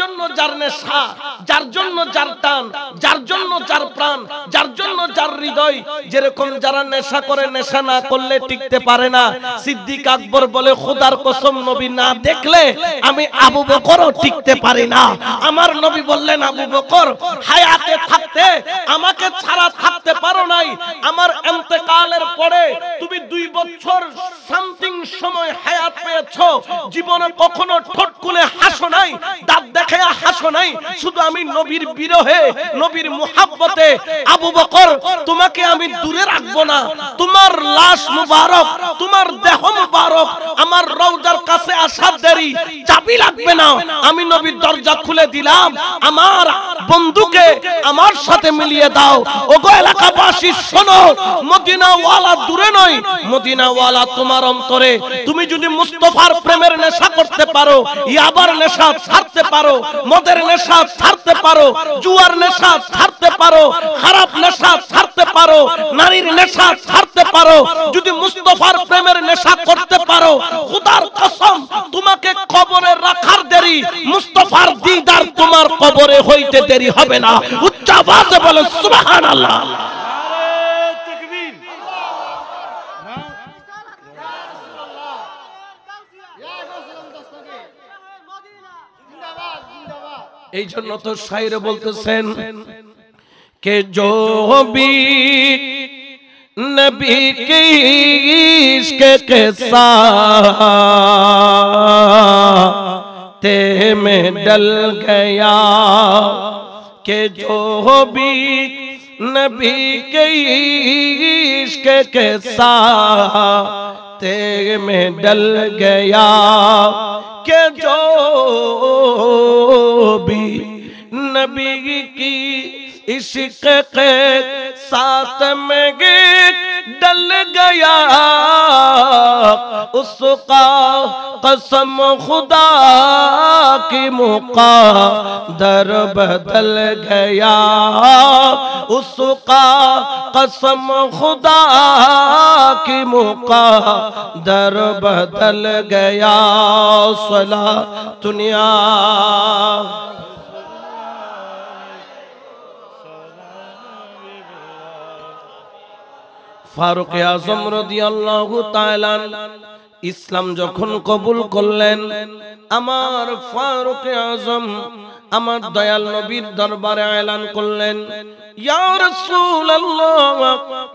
জন্য যার নেশা, যার জন্য যার টান, যার জন্য যার প্রাণ, যার জন্য যার হৃদয়, যেরকম যারা নেশা করে নেশা না করলে টিকতে পারে না। সিদ্দিক আকবর বলে খোদার কসম নবী না দেখলে আমি আবু বকরও টিকতে পারি না। আমার নবী বললেন আবু বকর হায়াতে থাকতে আমাকে ছাড়া থাকতে পারো নাই, আমার ইন্তেকালের পরে তুমি 2 বছর সামথিং সময় হায়াত পেয়েছো, জীবনে কখনো ঠোঁট খুলে হাসো নাই, দাঁত দেখায়া হাসো নাই, শুধু আমি নবীর বিরহে নবীর মুহাব্বতে আবু বকর তোমাকে আমি দূরে রাখবো না, তোমার লাশ মুবারক, তোমার দেহ মুবারক আমার রওজার কাছে আসার দেরি, চাবি লাগবে না, আমি নবীর দরজা খুলে দিলাম, আমার বন্ধুকে আমার সাথে মিলিয়ে দাও। ওগো এলাকাবাসী শোনো, মদিনাওয়ালা দূরে নয়, মদিনাওয়ালা তোমার অন্তরে। তুমি যদি মুস্তাফার প্রেমের নেশা করতে পারো, ইয়াবার নেশা ছাড়তে পারো, মদের নেশা ছাড়তে পারো, জুয়ার নেশা ছাড়তে পারো, খারাপ নেশা ছাড়তে পারো, নারীর নেশা ছাড়তে পারো, যদি মুস্তাফার প্রেমের নেশা করতে পারো, খোদার কসম তোমাকে কবরে রাখার দেরি, মুস্তাফার দিদার তোমার কবরে হইতে দেরি হবে না। উচ্চ আওয়াজে বলেন সুবহানাল্লাহ। এই জন্য তো শায়রে বলতেছেন কে जो भी नबी के इश्क के साथे में डल गया, के जो भी नबी के इश्क के साथे में डल गया, के जो भी नबी की इश्क के साथ में डल गया, उसका कसम खुदा की मुक़द्दर बदल गया, उसका कसम खुदा की मुक़द्दर बदल गया। सला दुनिया ফারুক আজম রাদিয়াল্লাহু তাআলা ইসলাম যখন কবুল করলেন, আমার ফারুক আজম আমার দয়াল নবীর দরবারে এলান করলেন, ইয়া রাসূলুল্লাহ,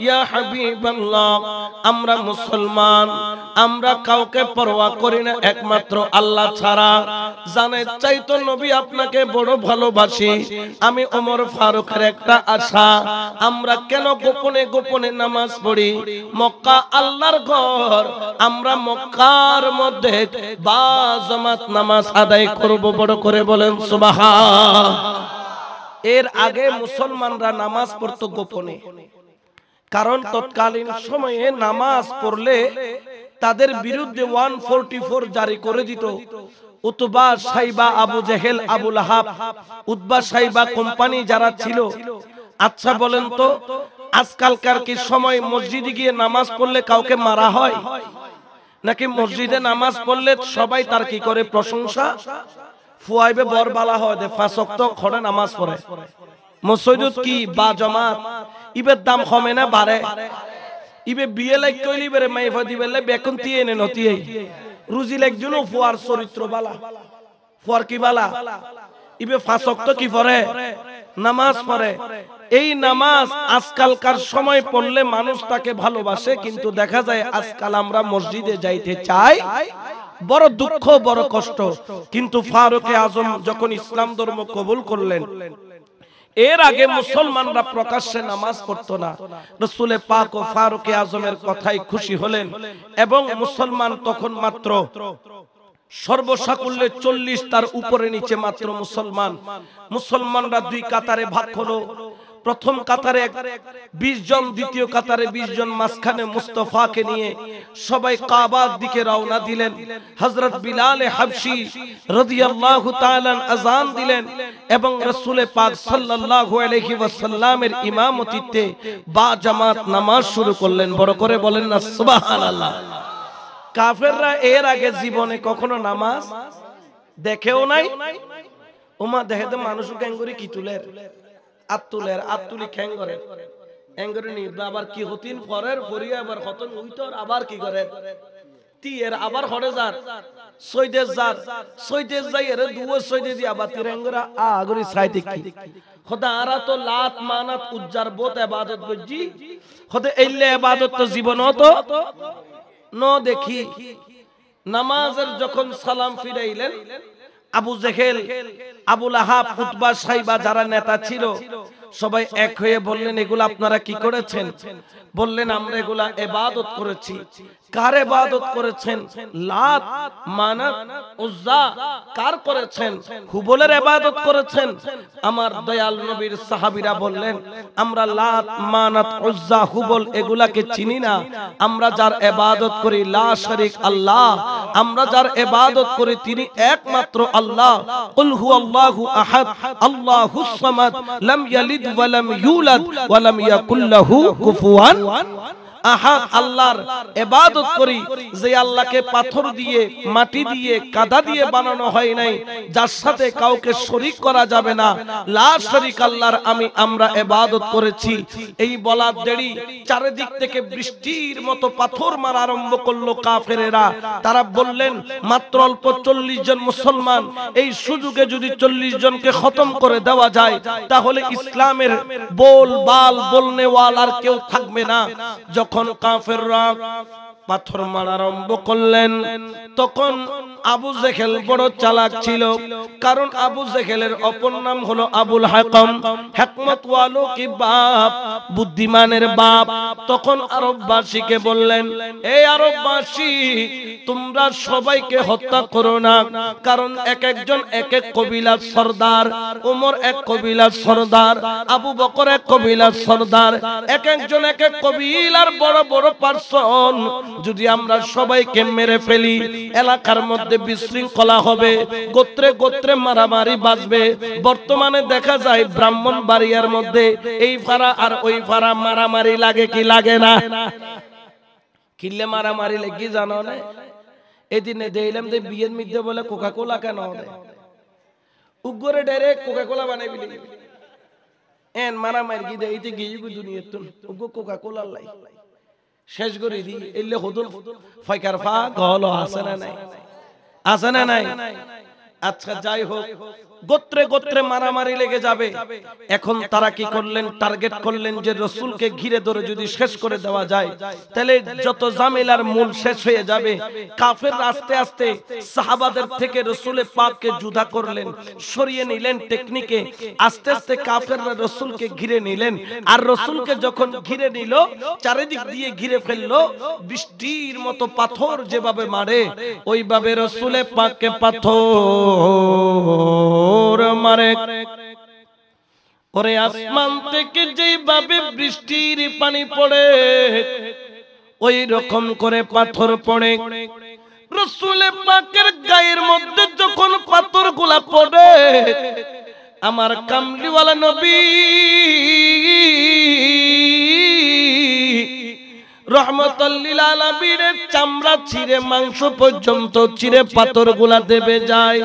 ইয়া হাবিবাল্লাহ, আমরা মুসলমান, আমরা কাউকে পরোয়া করি না একমাত্র আল্লাহ ছাড়া। জানে চাইতো নবী আপনাকে বড় ভালোবাসি। আমি ওমর ফারুকের একটা আশা, আমরা কেন গোপনে গোপনে নামাজ পড়ি? মক্কা আল্লাহর ঘর, আমরা মক্কার মধ্যে বা জামাত নামাজ আদায় করব। বড় করে বলেন সুবহান। এর আগে মুসলমানরা নামাজ পড়তো গোপনে, কারণ তৎকালীন সময়ে নামাজ পড়লে তাদের বিরুদ্ধে 144 জারি করে দিত। Utba, Shaiba, Abu Jahl, Abu Lahab, Utba, Shaiba company যারা ছিল। আচ্ছা বলেন তো, আজকালকার কি সময় মসজিদে গিয়ে নামাজ পড়লে কাউকে মারা হয় নাকি মসজিদে নামাজ পড়লে সবাই তার কি করে প্রশংসা? ফুয়াইবে বরবালা হয় দে 5 ওয়াক্ত খড়ে নামাজ পড়ে। মসজিদত কি বা জামাত ইবের দাম কমে না বাড়ে? ইবে বিয়ে লাগ কইলি বেরে মাইফা দিবেলে বেকুন তিয়ে নে নতিয়ে রুজি লাগজুনো ফুয়ার চরিত্র বালা, ফুয়ার কি বালা? ইবে 5 ওয়াক্ত কি পড়ে? নামাজ পড়ে। এই নামাজ আজকালকার সময় পড়লে মানুষ তাকে ভালোবাসে, কিন্তু দেখা যায় আজকাল আমরা মসজিদে যাইতে চাই, বড় দুঃখ, বড় কষ্ট। কিন্তু ফারুক আজম যখন ইসলাম ধর্ম কবুল করলেন, এর আগে মুসলমানরা প্রকাশ্যে নামাজ পড়তো না। রাসূল পাক ও ফারুক আজমের কথাই খুশি হলেন, এবং মুসলমান তখন মাত্র সর্বসাকুল্যে 40, তার উপরে নিচে মাত্র মুসলমান। মুসলমানরা 2 কাতারে ভাগ হলো। প্রথম কাতারে 20 জন, দ্বিতীয় কাতারে 20 জন, মাঝখানে মুস্তাফাকে নিয়ে সবাই কাবার দিকে রওনা দিলেন। হযরত বিলাল হাবশী রাদিয়াল্লাহু তাআলা আযান দিলেন এবং রাসূল পাক সাল্লাল্লাহু আলাইহি ওয়াসাল্লামের ইমামতিতে বা জামাত নামাজ শুরু করলেন। বড় করে বলেন না সুবহানাল্লাহ। কাফেররা এর আগে জীবনে কখনো নামাজ দেখেও নাই, ওমা দেখে তো মানুষ ক্যাঙ্গুরি কি তুলের আত্তুলি খ্যাং করে এঙ্গরে নি আবার কি হতিন পরের পরিয়া আবার খতম উইতর আবার কি করে তিয়ার আবার হরে যার সৈদেশ যাই এর দুও সৈদে দি আবার তিরঙ্গরা আগরি সাইতে কি খোদা আরা তো লাত মানাত উজ্জার বোত ইবাদত বুঝি খোদা এইলে ইবাদত তো জীবন তো ন দেখি নামাজের যখন সালাম ফিরাইলেন Abu Jahl Abu Lahab Utba Saiba যারা নেতা ছিল সবাই এক হয়ে বললেন এগুলা আপনারা কি করেছেন বললেন আমরা এগুলা ইবাদত করেছি কার ইবাদত করেছেন লাত মানাত উজ্জা কার করেছেন হুবলের ইবাদত করেছেন আমার দয়াল নবীর সাহাবীরা বললেন আমরা লাত মানাত উজ্জা হুবল এগুলাকে চিনি না আমরা যার ইবাদত করি লা শরীক আল্লাহ আমরা যার ইবাদত করি তিনি একমাত্র আল্লাহ কুল হুয়াল্লাহু আহাদ আল্লাহুস সামাদ লাম ইয়ালিদ ওয়া লাম ইউলাদ ওয়া লাম ইয়াকুল লাহু কুফুয়ান আহাদ আল্লাহর ইবাদত করি যে আল্লাহকে পাথর দিয়ে মাটি দিয়ে কাদা দিয়ে বানানো হয় নাই যার সাথে কাউকে শরীক করা যাবে না লা শরীক আল্লাহর আমরা ইবাদত করেছি এই বলার দেরি চারিদিক থেকে বৃষ্টির মতো পাথর মারা আরম্ভ করলো কাফেরেরা তারা বললেন মাত্র অল্প 40 জন মুসলমান এই সুযোগে যদি 40 জনকে খতম করে দেওয়া যায় তাহলে ইসলামের বলনেওয়াল আর কেউ থাকবে না যখন কাফেররা পাথর মারা আরম্ভ করলেন তখন আবু জেহেল বড় চালাক ছিল কারণ আবু জেহেলের অপর নাম হলো আবুল হাকাম হিকমত ওয়ালো কি বাপ বুদ্ধিমানের বাপ তখন আরববাসীকে বললেন এই আরববাসী তোমরা সবাইকে হত্যা করো না কারণ এক একজন এক এক কবিলার সরদার ওমর এক কবিলার সরদার আবু বকর এক কবিলার সরদার এক একজন এক এক কবিলার বড় বড় পার্সন যদি আমরা সবাইকে মেরে ফেলি এলাকার মধ্যে বিশৃঙ্খলা হবে গোত্রে গোত্রে মারামারি বাজবে বর্তমানে দেখা যায় ব্রাহ্মণবাড়িয়ার মধ্যে এই ফাড়া আর ওই ফাড়া মারামারি লাগে কি লাগে না কিল্লে মারামারি লাগি জানো না এদিনে দেইলাম যে বিয়ের মধ্যে বলে কোকা কোলা কেন দেয় উগ্রে ডাইরেক্ট কোকা কোলা বানাই বিলি এন মারামারি কি দেয় এইতে গিয়ে দুনিয়ার তুন উগ্র কোকা কোলা লাই শেষ করে দি এলে হুদুল ফাইকার ফা গহল আছে না নাই আচ্ছা যাই হোক গোত্রে গোত্রে মারামারি লেগে যাবে এখন তারা কি করলেন টার্গেট করলেন যে রাসূলকে ঘিরে ধরে যদি শেষ করে দেওয়া যায় তাহলে যত ঝামেলার মূল শেষ হয়ে যাবে কাফেররা আস্তে আস্তে সাহাবাদের থেকে রাসূল পাককে জুদা করলেন সরিয়ে নিলেন টেকনিকে আস্তে আস্তে কাফেররা রাসূলকে ঘিরে নিলেন আর রাসূলকে যখন ঘিরে নিল চারিদিক দিয়ে ঘিরে ফেললো বৃষ্টির মতো পাথর যেভাবে মারে ওইভাবে রাসূল পাককে পাথর মারে ওরে আসমান থেকে যেভাবে বৃষ্টির পানি পড়ে ওই রকম করে পাথর পড়ে রাসূল পাকের গায়ের মধ্যে যখন পাথরগুলা পড়ে আমার কামলিওয়ালা নবী রহমাতুল লিল আলামিনের চামড়া ছিঁড়ে মাংস পর্যন্ত ছিঁড়ে পাথরগুলা দেবে যায়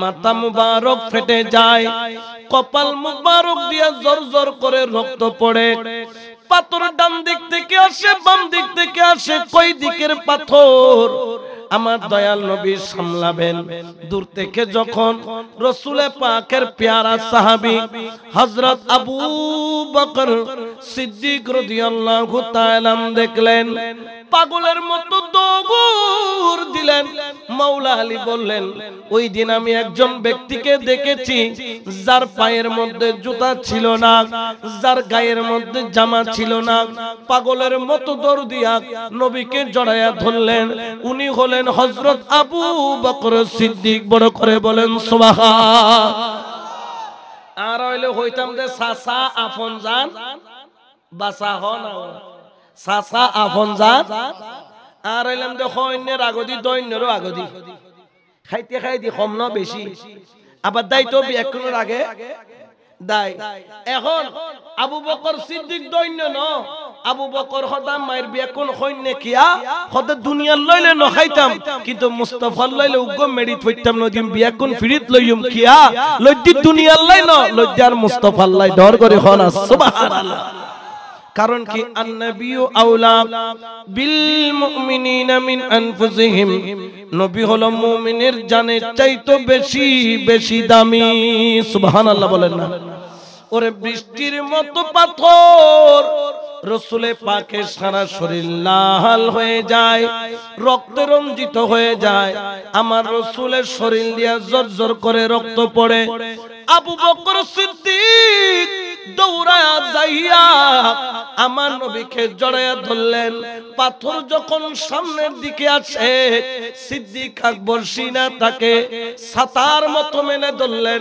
মাথা মুবারক ফেটে যায় কপাল মুবারক দিয়ে জোর জোর করে রক্ত পড়ে পাথর ডান দিক থেকে আসে বাম দিক থেকে আসে কই দিকের পাথর আমার দয়াল নবী সামলাবেন দূর থেকে যখন রাসূল পাকের প্যারা সাহাবী হযরত আবু বকর সিদ্দিক রাদিয়াল্লাহু তাআলা দেখলেন পাগলের মতো দৌড় দিলেন মাওলা আলী বললেন ওই দিন আমি একজন ব্যক্তিকে দেখেছি যার পায়ের মধ্যে জুতা ছিল না যার গায়ের মধ্যে জামা ছিল না পাগলের মতো দৌড় দিয়া নবীকে জড়ায়া ধরলেন উনি হলেন হযরত আবু বকর সিদ্দিক বড় করে বলেন সুবহান আর হইলে হইতাম যে সাসা আপন জান বাসা হ না সাসা আপন জান আর হইলাম যে হইনের আগদি দৈন্যরও আগদি খাইতে খাইতে কম না বেশি আবার দায়িত্ব বিয়াকুনের আগে দায় এখন আবু বকর সিদ্দিক দৈন্য ন আবু বকর হদা মায়ের বিয়া কোন হইনে কিয়া হদা দুনিয়ার লইলে ন খাইতাম কিন্তু মুস্তাফার লইলে উগ্র মেডি থইতাম নদিম বিয়া কোন ফিরিত লইম কিয়া লইদি দুনিয়ার লাই ন লইদার মুস্তাফার লাই ডর করে হনা সুবহানাল্লাহ। কারণ কি আন-নাবিয়্যু আওলা বিল মুমিনিনা মিন আনফুসিহিম, নবী হলো মুমিনের জানের চাইতে বেশি বেশি দামি। সুবহানাল্লাহ বলেন না। ওরে বৃষ্টির মতো পাথর রসুলে পাকের সারা শরীর লাল হয়ে যায়, রক্তে রঞ্জিত হয়ে যায়, আমার রসুলের শরীর দিয়া জর্জর করে রক্ত পড়ে। আবু বকর সিদ্দিক দৌড়ায়া যাইয়া আমার নবীকে জড়াইয়া ধরলেন। পাথর যখন সামনের দিকে আসে সিদ্দিক আকবর সিনা তাকে ছাতার মতো মেনে ধরলেন।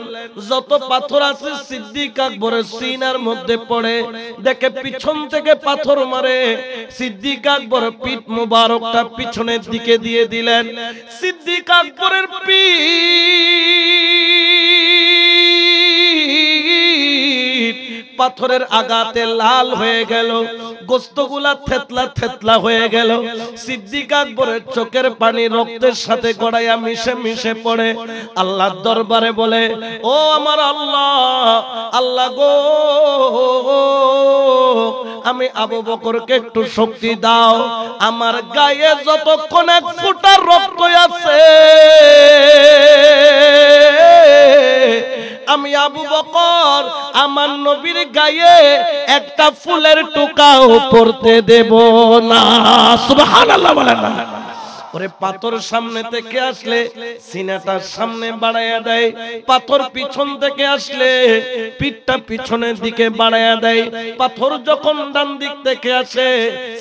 যত পাথর আছে সিদ্দিক আকবরের সিনার মধ্যে পড়ে, দেখে পিছন থেকে পাথর মারে। সিদ্দিক আকবর পিঠ মুবারকটা পিছনের দিকে দিয়ে দিলেন। সিদ্দিক আকবরের পিঠ পাথরের আঘাতে লাল হয়ে গেল, গোস্তগুলা থেতলা থেতলা হয়ে গেল। সিদ্দিক আকবরের চোখের পানি রক্তের সাথে গড়াইয়া মিশে মিশে পড়ে। আল্লাহর দরবারে বলে, ও আমার আল্লাহ, আল্লাহ গো, আমি আবু বকরকে একটু শক্তি দাও। আমার গায়ে যতক্ষণ এক ফোঁটা রক্ত আছে আমি আবু বকর আমার নবীর গায়ে একটা ফুলের টুকাও পড়তে দেব না। সুবহানাল্লাহ বলেন না। ওরে পাথর সামনে থেকে আসলে সিনাটার সামনে বাড়ায়া দেয়, পাথর পিছন থেকে আসলে পিঠটা পিছনের দিকে বাড়ায়া দেয়। পাথর যখন ডান দিক থেকে আসে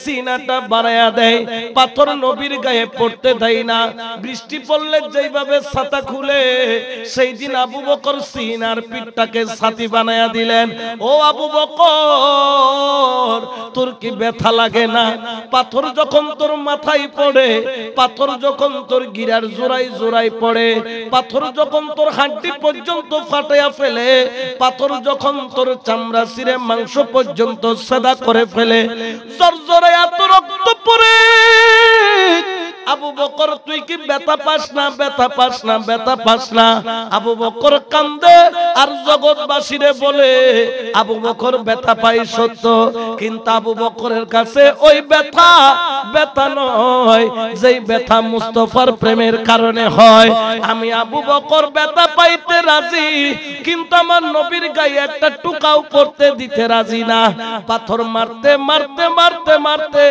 সিনাটা বাড়ায়া দেয়। পাথর নবীর গায়ে পড়তে দেয় না। বৃষ্টি পড়লে যেইভাবে ছাতা খুলে সেই দিন আবু বকর সিনার পিঠটাকে ছাতি বানায়া দিলেন। ও আবু বকর, তোর কি ব্যথা লাগে না? পাথর যখন তোর মাথায় পড়ে, পাথর যখন তোর গিরার জোড়াই জোড়াই পড়ে, পাথর যখন তোর হাড্ডি পর্যন্ত ফাটাইয়া ফেলে, পাথর যখন তোর চামড়া ছিঁড়ে মাংস পর্যন্ত সাদা করে ফেলে, জর্জরে এত রক্ত পড়ে, আবু বকর তুই কি ব্যথা পাস না? ব্যথা পাস না? ব্যথা পাস না? আবু বকর কান্দে আর জগৎবাসীরে বলে, আবু বকর ব্যথা পাই সত্য, কিন্তু আবু বকরের কাছে ওই ব্যথা ব্যথা নয় যেই ব্যথা মুস্তাফার প্রেমের কারণে হয়। আমি আবু বকর ব্যথা পাইতে রাজি, কিন্তু আমার নবীর গায়ে একটা টুকাও পড়তে দিতে রাজি না। পাথর মারতে মারতে মারতে মারতে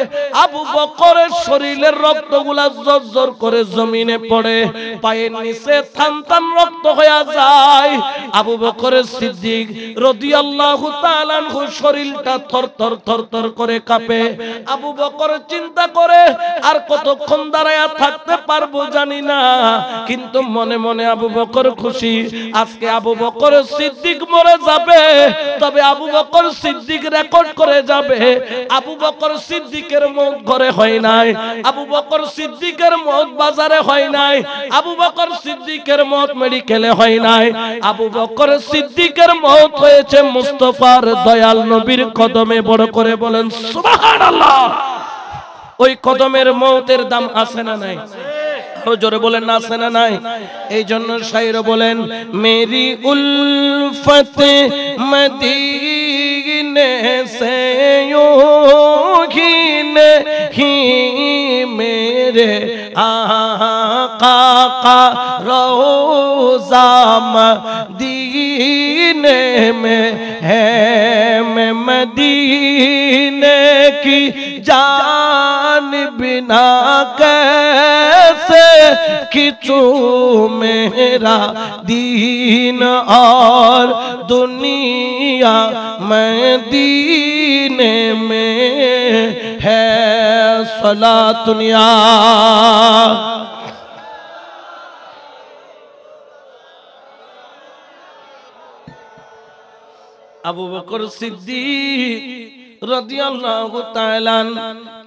আবু বকরের শরীরের রক্তগুলা জর্জর করে জমিনে পড়ে, পায়ের নিচে থান থান রক্ত হয়ে যায়। আবু বকর সিদ্দিক রাদিয়াল্লাহু তাআলা আনহু শরীরটা থরথর থরথর করে কাঁপে। আবু বকর চিন্তা করে আর কতক্ষণ দাঁড়ায়া থাকতে পারবো জানি না, কিন্তু মনে মনে আবু বকর খুশি, আজকে আবু বকর সিদ্দিক মরে যাবে, তবে আবু বকর সিদ্দিক রেকর্ড করে যাবে আবু বকর সিদ্দিকের মওত ঘরে হয় নাই, আবু বকর সিদ্দিকের মওত বাজারে হয় নাই, আবু বকর সিদ্দিকের মওত মেডিকেলে হয় নাই, আবু বকর সিদ্দিকের মওত হয়েছে মুস্তাফার দয়াল নবীর কদমে। বড় করে বলেন সুবহানাল্লাহ। ওই কদমের মওতের দাম আছে না নাই? আরো জোরে বলেন না আছে না নাই? এই জন্য শায়র বলেন, মেরি উলফত মদিনে সে यूं ही मेरे आका का रोज़ा मदीने में है, मैं मदीने की जान बिना कैसे किचू मेरा दीन और दुनिया मदीने में है सलातुनिया। আবু বকর সিদ্দিক রাদিয়াল্লাহু তাআলা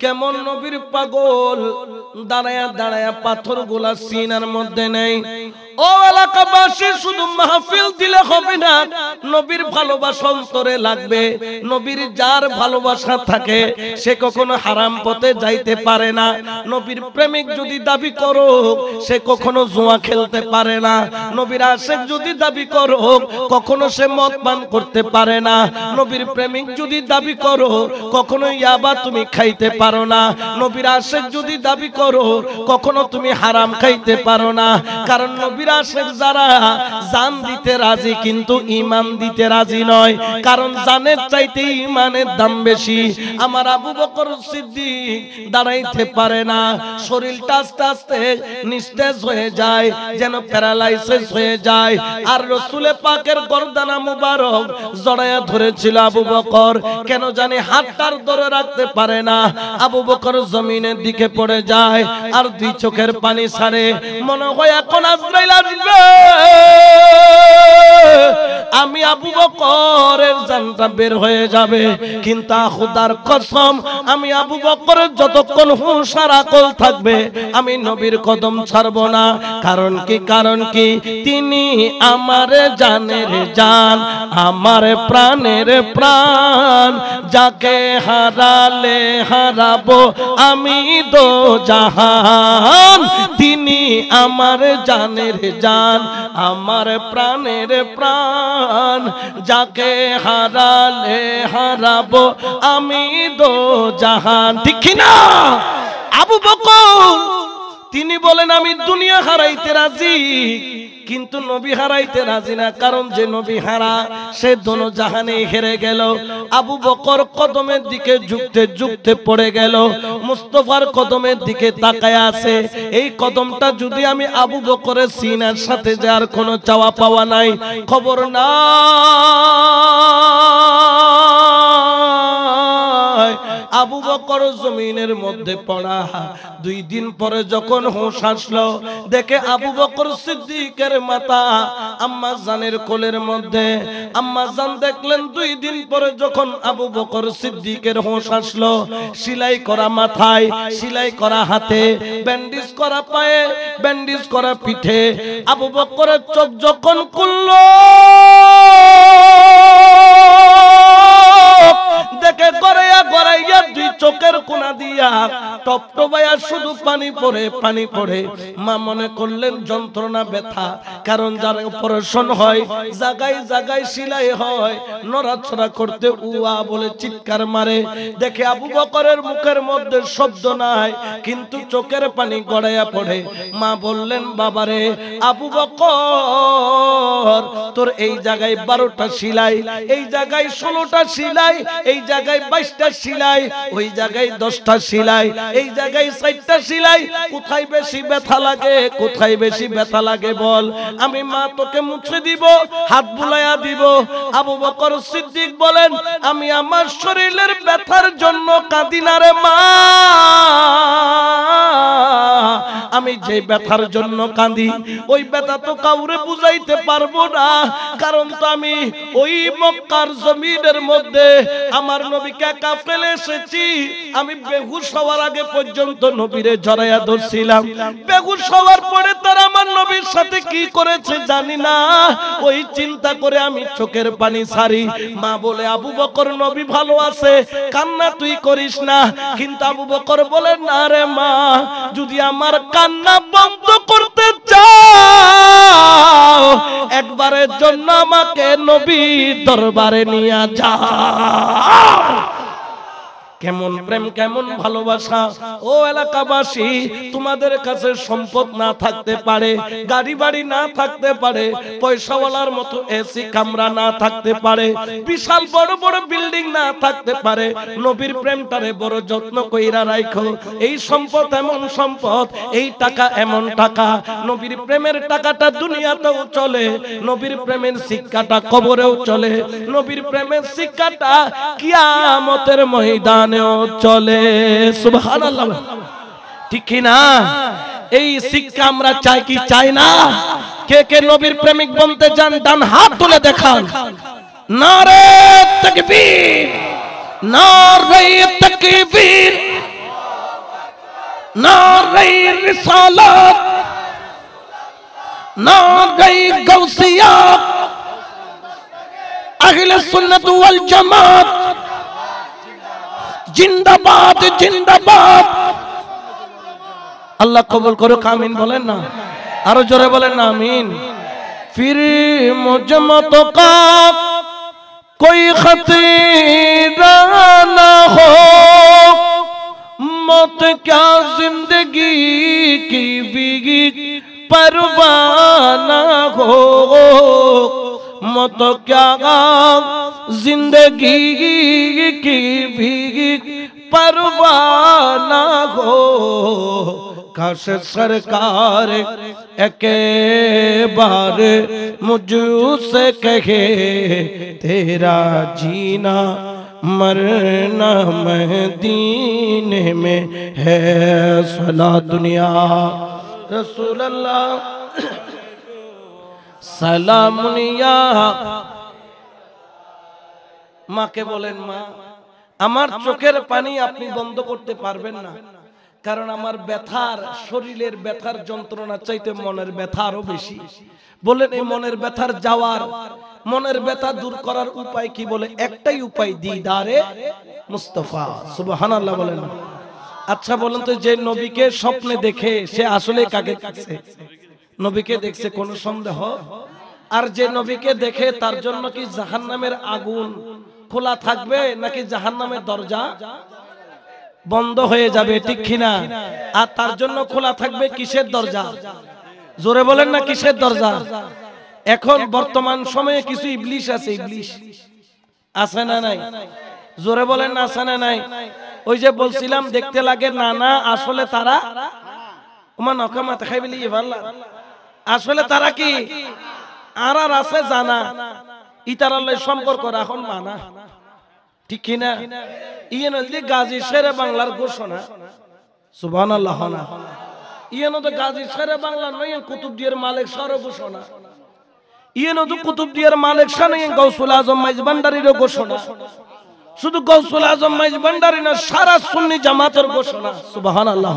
কেমন নবীর পাগল, দাঁড়ায়া দাঁড়ায়া পাথরগুলা সিনার মধ্যে নেই। ও ও এলাকাবাসী, শুধু মাহফিল দিলে হবে না, নবীর ভালোবাসা অন্তরে লাগবে। নবীর যার ভালোবাসা থাকে সে কখনো হারাম পথে যাইতে পারে না। নবীর প্রেমিক যদি দাবি করো সে কখনো জুয়া খেলতে পারে না। নবীর আশিক যদি দাবি করো কখনো সে মদ পান করতে পারে না। নবীর প্রেমিক যদি দাবি করো কখনো ইয়াবা তুমি খাইতে পারো না। নবীর আশিক যদি দাবি করো কখনো তুমি হারাম খাইতে পারো না। কারণ নবীর আশিক যারা জান দিতে রাজি কিন্তু ঈমান দিতে রাজি নয়। কারণ জানের চাইতে ঈমানের দাম বেশি। আমার আবু বকর সিদ্দিক দাঁড়াইতে পারে না, শরীরটা আস্তে আস্তে নিস্তেজ হয়ে যায়, যেন প্যারালাইসিস হয়ে যায়। আর রাসূল পাকের গর্দানা মুবারক জড়ায়া ধরেছিল আবু বকর, কেন জানি হাতটার ধরে রাখতে পারে না। আবু বকর জমিনের দিকে পড়ে যায় আর দুই চোখের পানি ছাড়ে। মনে হয় এখন আজরাইল আসবে, আমি আবু বকরের জানটা বের হয়ে যাবে। কিন্তু খোদার কসম, আমি আবু বকরের যতক্ষণ হুঁশ আর আকল থাকবে আমি নবীর কদম ছাড়ব না। কারণ কি? কারণ কি? তিনি আমার জানের জান, আমার প্রাণের প্রাণ, যাকে হারালে হারাবো আমি দো জাহান। তিনি আমার জানের জান, আমার প্রাণের প্রাণ, যাকে হারালে হারাবো আমি দো জাহান। ঠিক কি না? আবু বকর তিনি বলেন আমি দুনিয়া হারাইতে রাজি কিন্তু নবী হারাইতে রাজি না। কারণ যে নবী হারা সে দোনো জাহানে হেরে গেল। আবু বকর কদমের দিকে ঝুঁকতে ঝুঁকতে পড়ে গেল, মুস্তাফার কদমের দিকে তাকায় আছে। এই কদমটা যদি আমি আবু বকরের সিনার সাথে যে আর কোনো চাওয়া পাওয়া নাই, খবর না আবু বকর জমিনের মধ্যে পড়া। 2 দিন পরে যখন হুঁশ আসলো, দেখে আবু বকর সিদ্দিকের মাথা আম্মা জানের কোলের মধ্যে। আম্মা জান দেখলেন 2 দিন পরে যখন আবু বকর সিদ্দিকের হুঁশ আসলো, সেলাই করা মাথায়, সেলাই করা হাতে, ব্যান্ডেজ করা পায়ে, ব্যান্ডেজ করা পিঠে। আবু বকরের চোখ যখন খুললো দেখে গড়াইয়া গড়াইয়া 2 চোখের কোনা দিয়া টপটপায়া শুধু পানি পড়ে, পানি পড়ে। মা মনে করলেন যন্ত্রণা ব্যথা, কারণ যার অপারেশন হয় জায়গায় জায়গায় সেলাই হয়, নড়াচড়া করতে উয়া বলে চিৎকার মারে। দেখে আবু বকরের মুখের মধ্যে শব্দ নাই কিন্তু চোখের পানি গড়াইয়া পড়ে। মা বললেন বাবারে আবু বকর, তোর এই জায়গায় 12টা সেলাই, এই জায়গায় 16টা সেলাই, এই জায়গায় 22টা সেলাই, ওই জায়গায় 10টা সেলাই, এই জায়গায় 4টা সেলাই। কোথায় বেশি ব্যথা লাগে? কোথায় বেশি ব্যথা লাগে বল, আমি মা তোকে মুছে দিব, হাত বুলাইয়া দিব। আবু বকর সিদ্দিক বলেন আমি আমার শরীরের ব্যথার জন্য কাঁদি না রে মা, আমি যে ব্যথার জন্য কাঁদি ওই ব্যথা তো কাউরে বুঝাইতে পারবো না। কারণ তো আমি ওই মক্কার জমিনের মধ্যে আমার নবীকে একা ফেলে এসেছি। আমি বেহুশ হওয়ার আগে পর্যন্ত নবীরে জড়াইয়া ধরছিলাম, বেহুশ হওয়ার পরে তারা আমার নবীর সাথে কি করেছে জানি না। ওই চিন্তা করে আমি চোখের পানি ছাড়ি। মা বলে আবু বকর নবী ভালো আছে, কান্না তুই করিস না। কিন্তু আবু বকর বলে না রে মা, যদি আমার কান্না বন্ধ করতে চাও একবারের জন্য আমাকে নবীর দরবারে নিয়ে যাও। কেমন প্রেম, কেমন ভালোবাসা। ও এলাকাবাসী, তোমাদের কাছে সম্পদ না থাকতে পারে, গাড়ি বাড়ি না থাকতে পারে, পয়সাওয়ালার মতো এসি কামরা না থাকতে পারে, বিশাল বড় বড় বিল্ডিং না থাকতে পারে, নবীর প্রেমটারে বড় যত্ন কইরা রাখো। এই সম্পদ এমন সম্পদ, এই টাকা এমন টাকা, নবীর প্রেমের টাকাটা দুনিয়াতেও চলে, নবীর প্রেমের শিক্ষাটা কবরেও চলে, নবীর প্রেমের শিক্ষাটা কিয়ামতের ময়দান চলে। সুবহানাল্লাহ, ঠিক কি না? এই শিক্ষা আমরা চাই কি চাই না? কে কে নবীর প্রেমিক বলতে চান ডান হাত তুলে দেখান। নারে তাকবীর, নারে তাকবীর, নারে রিসালাত, নারাই গাউসিয়া আহলে সুন্নাত ওয়াল জামাত জিন্দাবাদ জিন্দাবাদ। আল্লাহ কবুল করুক, আমিন বলেন না, আরো জোরে বলেন না আমিন। ফির মুজমত কা कोई खतरा ना हो, मौत क्या जिंदगी की भी परवाह ना हो, मौत क्या जिंदगी की भी परवाह ना हो। काश सरकार एक बार मुझसे कहे तेरा जीना मरना मदीने में है। सला दुनिया रसूल अल्लाह सलामुनिया। মাকে বলেন মা, আমার চোখের পানি আপনি বন্ধ করতে পারবেন না, কারণ আমার ব্যথার, শরীরের ব্যথার যন্ত্রণা চাইতে মনের ব্যথা আরো বেশি। বলেন এই মনের ব্যথার যাওয়ার, মনের ব্যথা দূর করার উপায় কি? বলে একটাই উপায়, দিদারে মুস্তাফা। সুবহানাল্লাহ বলেন। আচ্ছা বলেন তো, যে নবীকে স্বপ্নে দেখে সে আসলে কাকে দেখছে? নবীকে দেখছে, কোনো সন্দেহ? আর যে নবীকে দেখে তার জন্য কি জাহান্নামের আগুন খোলা থাকবে নাকি জাহান্নামের দরজা বন্ধ হয়ে যাবে? ঠিক কিনা? আর তার জন্য খোলা থাকবে কিসের দরজা? জোরে বলেন না, কিসের দরজা? এখন বর্তমান সময়ে কিছু ইবলিশ আছে, ইবলিশ আছে না নাই? জোরে বলেন না, আছে না নাই? ওই যে বলছিলাম দেখতে লাগে নানা, আসলে তারা আসলে তারা কি আর আছে জানা, ইতার সম্পর্ক রাখন মানা। ঠিক কিনা? ইয়েন গাজী শেরে বাংলার ঘোষণা। সুবহানাল্লাহ। ইয়েন তো গাজী শেরে বাংলা নয়, কুতুবদিয়ার মালিক সর ঘোষণা। ইয়েন তো কুতুবদিয়ার মালিক শাহ গাউসুল আজম মাইজ ভান্ডারীর ঘোষণা। শুধু গাউসুল আজম মাইজ ভান্ডারী না, সারা সুন্নি জামাতের ঘোষণা। সুবহানাল্লাহ।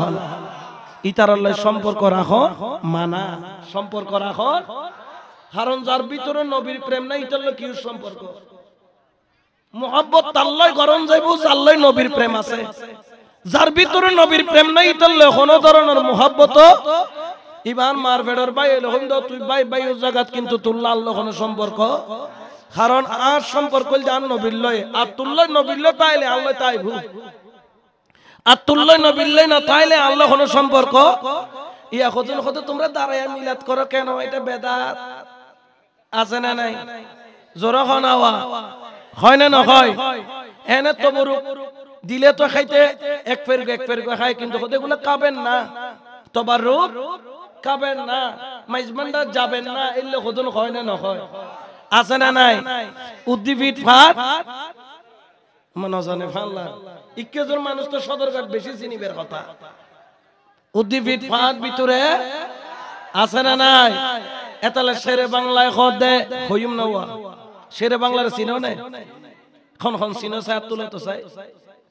ইতার আল্লাহ সম্পর্ক রাখো মানা, সম্পর্ক রাখো। কারণ যার ভিতরে নবীর প্রেম নাই, ইতার কি সম্পর্ক? মুহাব্বত আল্লাহ গরম যাইব, আল্লাহ নবীর প্রেম আছে। যার ভিতরে নবীর প্রেম নাই, তাহলে কোন ধরনের মুহাব্বত ইমান মার বেড়র ভাই এরকম দাও তুই ভাই ভাই ও জায়গাত, কিন্তু তুল্লাহ আল্লাহ কোন সম্পর্ক। কারণ আর সম্পর্ক জান নবীর লয়, আর তুল্লাহ নবীর লয় তাইলে আল্লাহ তাই ভু, আর তুল্লাহ নবীর লয় না তাইলে আল্লাহ কোন সম্পর্ক। ইয়া কতজন কত তোমরা দাঁড়াইয়া মিলাদ করো কেন? এটা বেদাত আছে না নাই? জোর হনাওয়া হয় না নহয়? এনে তো বড় দিলে তো খাইতে এক ফের খায়, কিন্তু এগুলো খাবেন না, তবারুক খাবেন না, মাইজবান্ডা যাবেন না, এলে কতজন হয় না নহয়? আছে না নাই? উদ্দীপিত ফাট মনে জানে ফাল্লা ইকেজন মানুষ তো সদরঘাট বেশি চিনিবের কথা। উদ্দীপিত ফাট ভিতরে আছে না নাই? এতালে শেরে বাংলায় খদে হইম নওয়া, শেরে বাংলার চিনো নাই? খন খন চিনো চাই তুলে তো চাই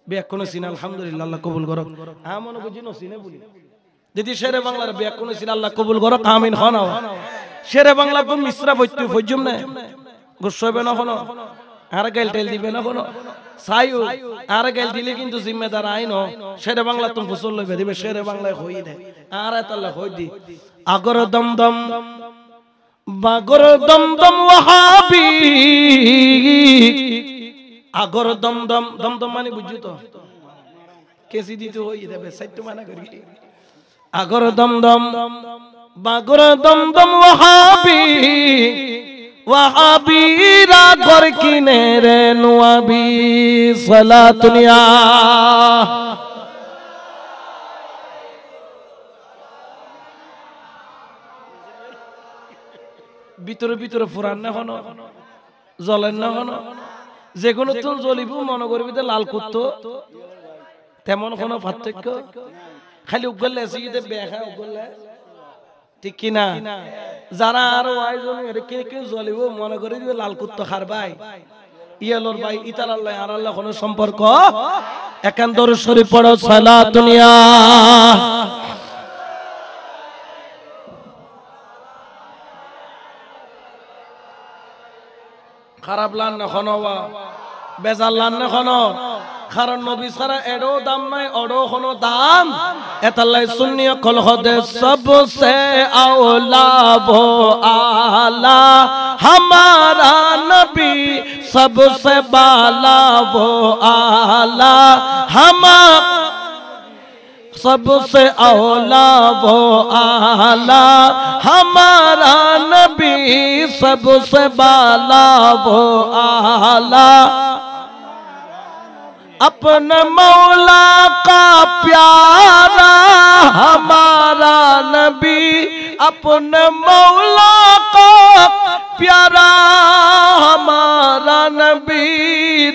ব্যাকুণ চিনা। আলহামদুলিল্লাহ, আল্লাহ কবুল করক। মনে বুঝি নচিনে বলি যদি শেরে বাংলার ব্যাকুণ চিনা, আল্লাহ কবুল করক, আমিন। খন শেরে বাংলা তো মিশ্রা বৈত্য ফজুম না, গোসবে না কোনো, আর গেল টেল দিবে না কোনো, চাইও আর গেল দিলে কিন্তু জিম্মেদার আইন। শেরে বাংলা তুমি ফুসল লইবে দিবে, শেরে বাংলায় হই দে আর তাহলে হই দি। আগর দম দম বাগর দম দম ওয়াহাবি, আগর দম দম দম দম মানে বুঝছো তো, কেসি দিতে হই দেবে সাইট্টু মানা করি। আগর দম দম বাগর দম দম ওয়াহাবি, ওয়াহাবিরা ঘর কিনে রে নবী সালাতুনিয়া। ভিতরে ভিতরে ফুরান না হন, জ্বলেন না হন, যে কোনো তুমি জ্বলিব মনে করবি তো লাল কুত্তো, তেমন কোনো পার্থক্য। খালি উগলে এসে বেখা উগলে, ঠিক কিনা? যারা আরো আয়োজন কেউ জ্বলিব মনে করে দিবে লাল কুত্তো খার ভাই ইয়ালোর ভাই, ইতার আল্লাহ আর আল্লাহ কোনো সম্পর্ক। একান্তর শরীফ পড়ো সালাতুনিয়া। খারাপ লান না খনো বেজাল লান না খনো কারণ নবী ছাড়া এড়ো দাম নাই অড়ো কোনো দাম এতাল্লাই সুন্নি কল হদে সবসে আওলা ভো আলা हमारा नबी सबसे बाला वो आला हमारा सबसे औला वो आला हमारा नबी सबसे बाला वो आला अपने मौला का प्यारा हमारा नबी अपने मौला का प्यारा हमारा नबी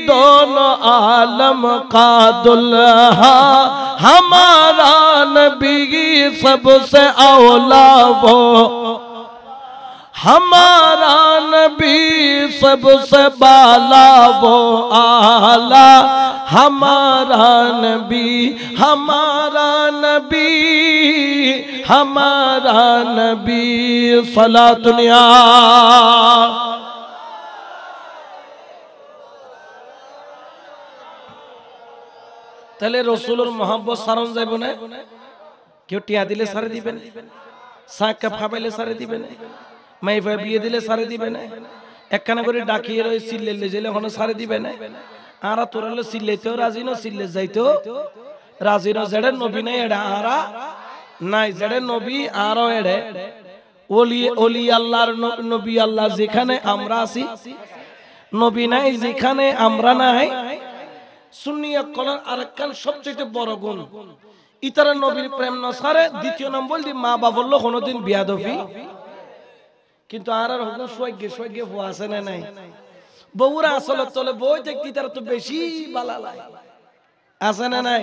दोनों आलम का दुल्हा हमारा नबी सबसे औला वो हमारा नबी सबसे बाला वो आला हमारा नबी हमारा नबी हमारा नबी सलातुनिया তাহলে রসুলের মহব্বত সারণ যাইব না কেউ টিয়া দিলে সারে দিবেন শাক কাপ খাবাইলে সারে দিবেন মাইফা বিয়ে দিলে সারে দিবে না একখানা করে ডাকিয়ে রয়ে সিল্লে জেলে হনো সারে দিবে না আর তোরালে সিল্লেতেও রাজি না সিল্লে যাইতো রাজি না জেডে নবী নাই এডা আরা নাই জেডে নবী আরো এডে ওলি ওলি আল্লাহর নবী আল্লাহ যেখানে আমরা আছি নবী নাই যেখানে আমরা নাই সুন্নিয়া কলার আরেকখান সবচেয়ে বড় গুণ ইতারা নবীর প্রেম না সারে দ্বিতীয় নম্বর দি মা বাবা বললো কোনোদিন বিয়াদফি কিন্তু আর হুকুম সৈগে হওয়া আছে না নাই বউরা আসলে তলে বই দেখতে তারা তো বেশি বালা লাগে আছে না নাই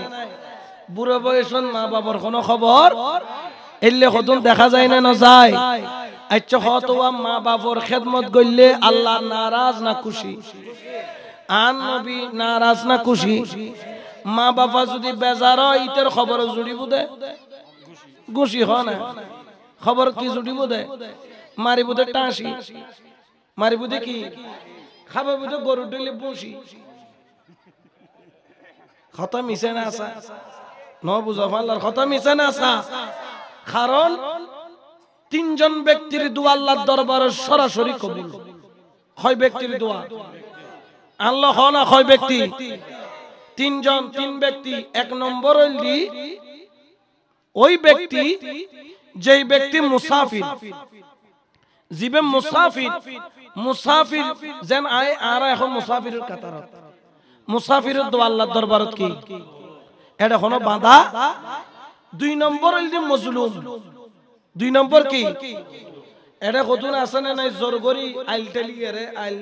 বুড়ো বয়সন মা বাবার কোনো খবর এলে কতন দেখা যায় না না যায় আচ্ছা হতোয়া মা বাবার খেদমত করলে আল্লাহ নারাজ না খুশি আন নবী নারাজ না খুশি মা বাবা যদি বেজার হয় ইতের খবর জুড়িব দে খুশি হ না খবর কি জুড়িব দে মারিবুদে টাঁসি মারিবুদে কি খাবে বুঝে গরু ডলে বসি খতা মিশে না আসা ন বুঝা আল্লাহর খতা মিশে না আসা কারণ তিনজন ব্যক্তির দোয়া আল্লাহর দরবারে সরাসরি কবুল হয় ব্যক্তির দোয়া আল্লাহ হয় না হয় ব্যক্তি তিনজন তিন ব্যক্তি এক নম্বর হইলি ওই ব্যক্তি যেই ব্যক্তি মুসাফির জিবে মুসাফির মুসাফির যেন আয় আর এখন মুসাফিরের কাতারত মুসাফিরের দোয়া আল্লাহর দরবারত কি এটা কোনো বাঁধা দুই নম্বর হইলি মজলুম দুই নম্বর কি এটা কতদিন আছে না নাই জোর করি আইল টেলি এরে আইল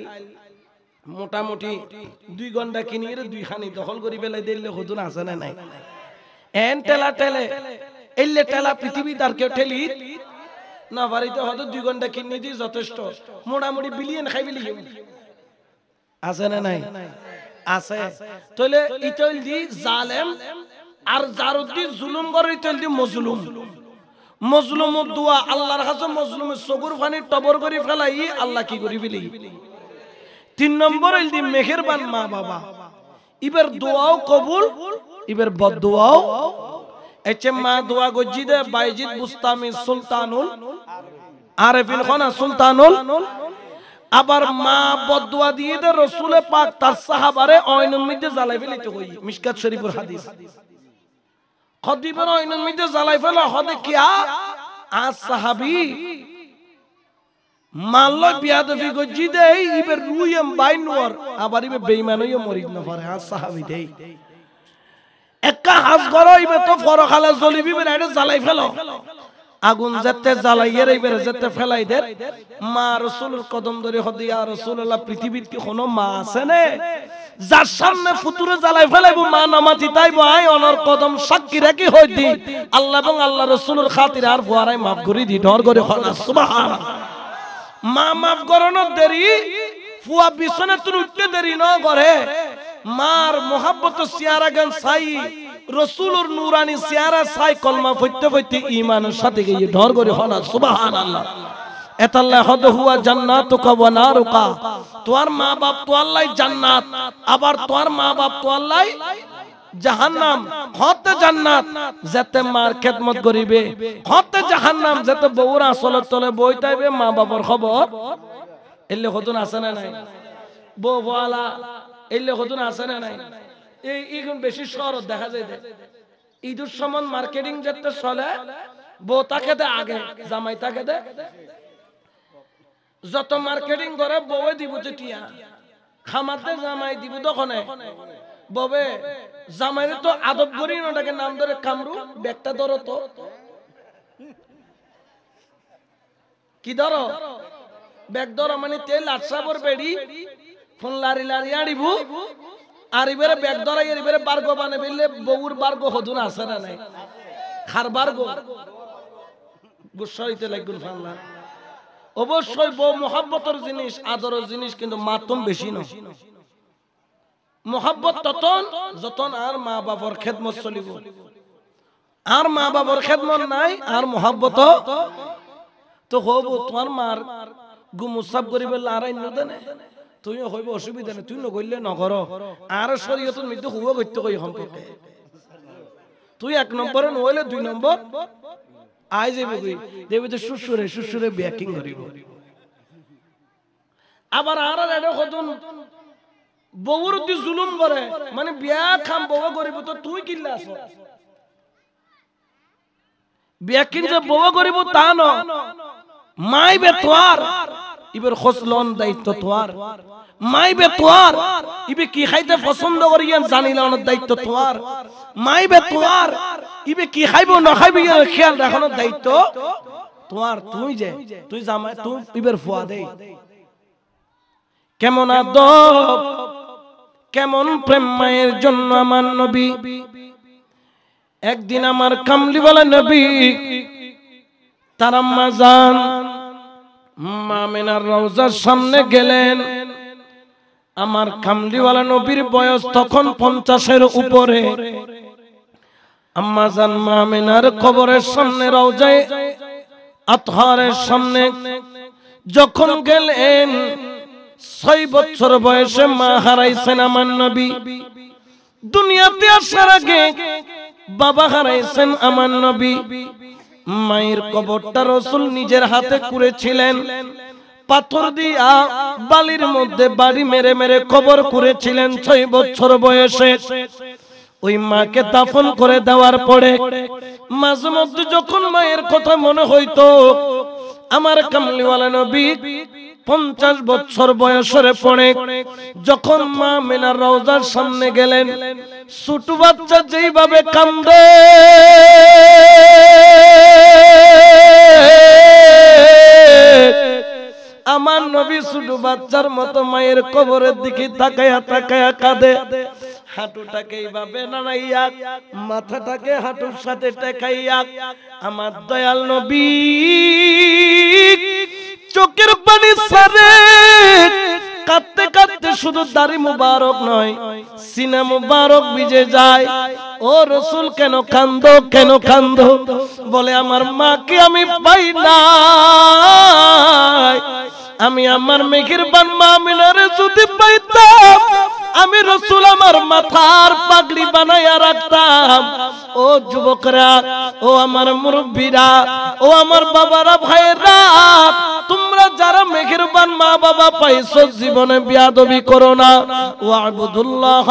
মোটামুটি 2 ঘন্টা কিনি এরে 2 খানি দখল করি বেলাই দিলে কতদিন আছে না নাই এন টেলা টেলে এলে টেলা পৃথিবী তার কেউ ঠেলি না বাড়িতে হয়তো 2 ঘন্টা কিনে দিয়ে যথেষ্ট মোটামুটি বিলিয়ন খাই বিলি আছে না নাই আছে তাহলে ইতল দি জালেম আর জারুদ্দি জুলুম করে ইতল দি মজলুম মজলুমের দোয়া আল্লাহর কাছে মজলুমের চকুর পানি টবর করে ফেলাই আল্লাহ কি করি বিলি 3 নম্বর হইল দি মেহেরবান মা বাবা ইবার দোয়াও কবুল ইবার বদদোয়াও এচে মা দোয়া গজিদে বাইজিদ বুস্তামি সুলতানুল আরেফিন খানা সুলতানুল আবার মা বদদোয়া দিয়ে দে রাসূল পাক তার সাহাবারে আইনুল মধ্যে জ্বালাই ফেলিতে কই মিশকাত শরীফের হাদিস খদিবের আইনুল মধ্যে জ্বালাই ফেলা হদে কিয়া আজ সাহাবী মাল্লো বিয়াদফি গজিদে ইবার রুয়ম বাইনওয়ার আবার ইবে বেঈমানইও মরিদ না পারে আজ সাহাবী দেই একা হাজ করো ইবে তো ফরখালা জ্বলিবি বের এটা জ্বালাই ফেলো আগুন যেতে জ্বালাইয়ের ইবে যেতে ফেলাই দে মা রাসূলের কদম ধরে হদি ইয়া রাসূলুল্লাহ পৃথিবীতে কি কোনো মা আছে না যার সামনে ফুতুরে জ্বালাই ফেলাইবো মা নামাতি তাইবো আই অনর কদম সাক্ষী রাখি হই দি আল্লাহ এবং আল্লাহ রাসূলের খাতিরে আর ফুয়ারাই maaf করি দি ডর করে হনা সুবহানাল্লাহ মা maaf করনো দেরি ফুয়া বিছানা তুই উঠতে দেরি না করে মার মোহাব্বত সিয়ারা গান সাই রাসূলুর নূরানি সিয়ারা সাই কলমা পড়তে পড়তে ঈমানের সাথে গিয়ে ডর করে হনা সুবহানাল্লাহ এতাল্লাহ হদ হুয়া জান্নাতুকা ওয়া নারুকা, তোমার মা বাপ তো আল্লাহ জান্নাত, আবার তোমার মা বাপ তো আল্লাহ জাহান্নাম। হতে জান্নাত যেতে মার খেদমত করিবে, হতে জাহান্নাম যেতে বউরা আসলে তলে বইতাইবে মা বাবার খবর এলে হতুন আছে না নাই, বউ বলা এলে হতুন আছে না নাই। এই এখন বেশি শহর দেখা যায়, ঈদুর সমান মার্কেটিং যেতে চলে, বউ তাকে দে আগে, জামাই তাকে দে, যত মার্কেটিং করে বউয়ে দিব টিয়া, খামাতে জামাই দিব দোকানে ববে, জামাইরে তো আদব করি ওটাকে নাম ধরে কামরু, ব্যাগটা ধরো তো কি ধরো, ব্যাগ ধরো মানে তেল আটসাবর বেড়ি ফোন লারি লারি আড়িবু, আর এবারে ব্যাগ ধরাই এবারে বার্গ বানে বললে বউর বার্গ হদুন আছে না নাই, খার বার্গ গুসাইতে লাগুন ফাল্লা। অবশ্যই বউ মোহাব্বতের জিনিস, আদরের জিনিস, কিন্তু মাতম বেশি নয়। মোহাব্বত ততন যতন আর মা বাবার খেদমত চলিব, আর মা বাবার খেদমত নাই আর মোহাব্বত তো হব। তোমার মার গুমুসাব করি বললে আর দেনে তুইও হইব, অসুবিধা নেই, তুই নগরলে নগর, আর শরীয়তের মৃত্যু হুব করতে কই সম্পর্কে তুই এক নম্বরে নহলে 2 নম্বর আই যাবে কই দেবে তো শ্বশুরে শ্বশুরে ব্যাকিং করিব। আবার আর এটা কতন বউর দি জুলুম করে, মানে বিয়া খাম বউ করিব তো তুই কিল্লা আছ, ব্যাকিং যে বউ করিব তা ন, মাইবে তোয়ার ইবের খসলন দায়িত্ব তোয়ার, মাইবে তোয়ার ইবে কি খাইতে পছন্দ করিয়েন জানিলার দায়িত্ব তোয়ার, মাইবে তোয়ার ইবে কি খাইব না খাইবে খেয়াল রাখানোর দায়িত্ব তোয়ার। তুই যে তুই জামাই তুই ইবের ফুয়া দেই, কেমন আদব কেমন প্রেম মায়ের জন্য আমার নবী। একদিন আমার কামলিওয়ালা নবী তার আম্মা জান মা আমিনার রওজার সামনে গেলেন। আমার কামলিওয়ালা নবীর বয়স তখন 50-এর উপরে। আম্মা জান মা আমিনার কবরের সামনে রওজায়ে আতহারের সামনে যখন গেলেন, 6 বছর বয়সে মা হারাইছেন আমার নবী। দুনিয়াতে আসার আগে বাবা হারাইছেন আমার নবী। মায়ের কবরটা রাসূল নিজের হাতে করেছিলেন, পাথর দিয়া বালির মধ্যে বাড়ি মেরে মেরে কবর করেছিলেন 6 বছর বয়সে। ওই মাকে দাফন করে দেওয়ার পরে মাঝে মধ্যে যখন মায়ের কথা মনে হইতো, আমার কামলিওয়ালা নবী 50 বছর বয়সের পরে যখন মা আমিনার রওজার সামনে গেলেন, ছোট বাচ্চা যেইভাবে কান্দে আমার নবী ছোট বাচ্চার মতো মায়ের কবরের দিকে তাকায়া তাকায়া কাঁদে। হাঁটুটাকে এইভাবে নাড়াইয়া মাথাটাকে হাঁটুর সাথে টেকাইয়া আমার দয়াল নবী চোখের পানি সারে কাঁদতে কাঁদতে শুধু দাড়ি মুবারক নয় সিনা মুবারক ভিজে যায়। ও রাসূল কেন কান্দো কেন কান্দো? বলে আমার মাকে আমি পাই না, আমি আমার মেহেরবান মা আমিনারে যদি পাইতাম আমি রাসূল আমার মাথার পাগড়ি বানায়া রাখতাম। ও যুবকরা, ও আমার মুরব্বীরা, ও আমার বাবারা ভাইরা, তোমরা যারা মেহেরবান মা বাবা পাইছো জীবনে বিয়াদবি করো না। ওয়াবুদুল্লাহ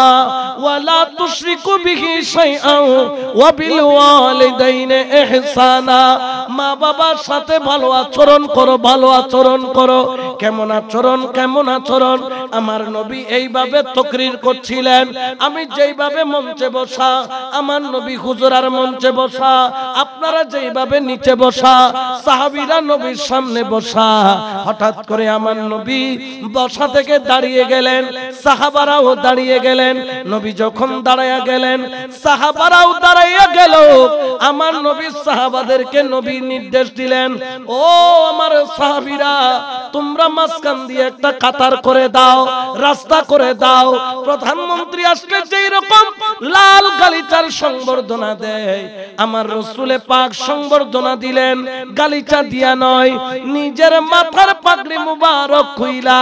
ওয়া লা তুশরিকু বিহি শাইআন ওয়া বিল ওয়ালিদাইনি ইহসানা। মা বাবার সাথে ভালো আচরণ করো, ভালো আচরণ করো। কেমন আচরণ কেমন আচরণ? আমার নবী এইভাবে তাকরীর করছিলেন। আমি যেইভাবে মঞ্চে বসা, আমার নবী হুজুরার মঞ্চে বসা, আপনারা যেইভাবে নিচে বসা, সাহাবীরা নবীর সামনে বসা। হঠাৎ করে আমার নবী বসা থেকে দাঁড়িয়ে গেলেন, সাহাবারাও দাঁড়িয়ে গেলেন। নবী যখন দাঁড়ায়া গেলেন, সাহাবারাও দাঁড়াইয়া গেল। আমার নবী সাহাবাদেরকে নবী নির্দেশ দিলেন, ও আমার সাহাবীরা, তোমরা মাঝখান দিয়ে একটা কাতার করে দাও। রাস্তা করে দাও। প্রধানমন্ত্রী আসলে যেই রকম লাল গালিচার সংবর্ধনা দেয়, আমার রাসূলে পাক সংবর্ধনা দিলেন গালিচা দিয়া নয়, নিজের মাথার পাগড়ি মুবারক খুইলা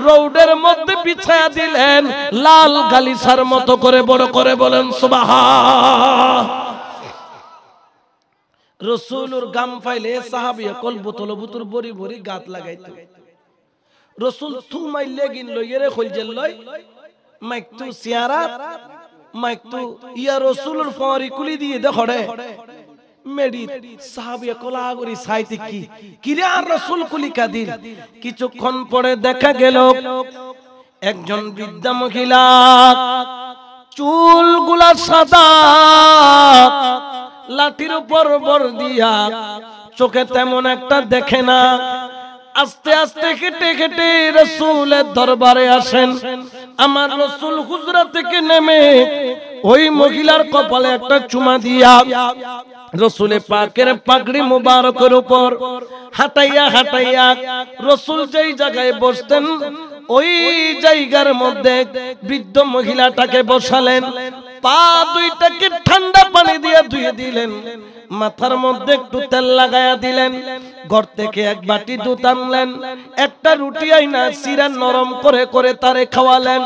রোডের মধ্যে বিছায়া দিলেন লাল গালিচার মতো করে, বড় করে বলেন সুবহান। রাসূলুর গাম ফাইলে সাহাবী কল বোতল বুতুর বড়ি বড়ি গাত লাগাইতো। রাসূল থু মাইলে গিন লইরে খলজেল লই মাইকতু সিয়ারাত মাইকতু ইয়া রাসূলুর ফারি কুলি দিয়ে দেখড়ে মেডি সাহাবী কলা গরি সাইতে কি কিরে আর রাসূল কুলি কাদির। কিছুক্ষণ পরে দেখা গেল একজন বৃদ্ধা মহিলা, চুলগুলা সাদা, লাঠির উপর বর দিয়া, চোখে তেমন একটা দেখে না, আস্তে আস্তে হেঁটে হেঁটে রাসূলের দরবারে আসেন। আমার রাসূল হুজরা থেকে নেমে ওই মহিলার কপালে একটা চুমা দিয়া রাসূলে পাকের পাগড়ি মুবারকের উপর হাঁটাইয়া হাঁটাইয়া রাসূল যেই জায়গায় বসতেন ওই জায়গার মধ্যে বৃদ্ধ মহিলাটাকে বসালেন, পা দুইটাকে ঠান্ডা পানি দিয়ে ধুয়ে দিলেন, মাথার মধ্যে একটু তেল লাগায়া দিলেন, ঘর থেকে এক বাটি দুধ আনলেন, একটা রুটি আইনা চিরা নরম করে করে তারে খাওয়ালেন,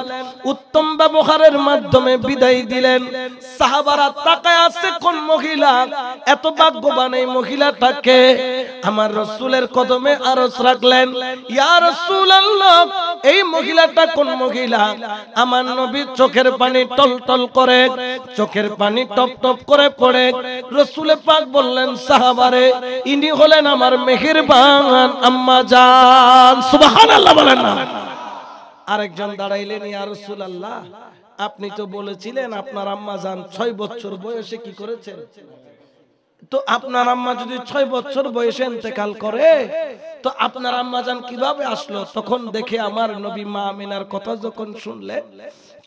উত্তম ব্যবহারের মাধ্যমে বিদায় দিলেন। সাহাবারা তাকায় আছে কোন মহিলা, এত ভাগ্যবান এই মহিলাটাকে। আমার রাসূলের কদমে আরজ রাখলেন, ইয়া রাসূলুল্লাহ, এই মহিলাটা কোন মহিলা? আমার নবী চোখের পানি টলটল করে, চোখের পানি টপ টপ করে পড়ে। রাসূলে পাক বললেন, সাহাবারে, ইনি হলেন আমার মেহেরবান আম্মা জান। সুবহানাল্লাহ বলেন না। আরেকজন দাঁড়াইলেন, ইয়া রাসূলুল্লাহ, আপনি তো বলেছিলেন আপনার আম্মা জান 6 বছর বয়সে কি করেছেন? তো আপনার আম্মা যদি 6 বছর বয়সে ইন্তেকাল করে তো আপনার আম্মা জান কিভাবে আসলো? তখন দেখে আমার নবী মা আমিনার কথা যখন শুনলেন,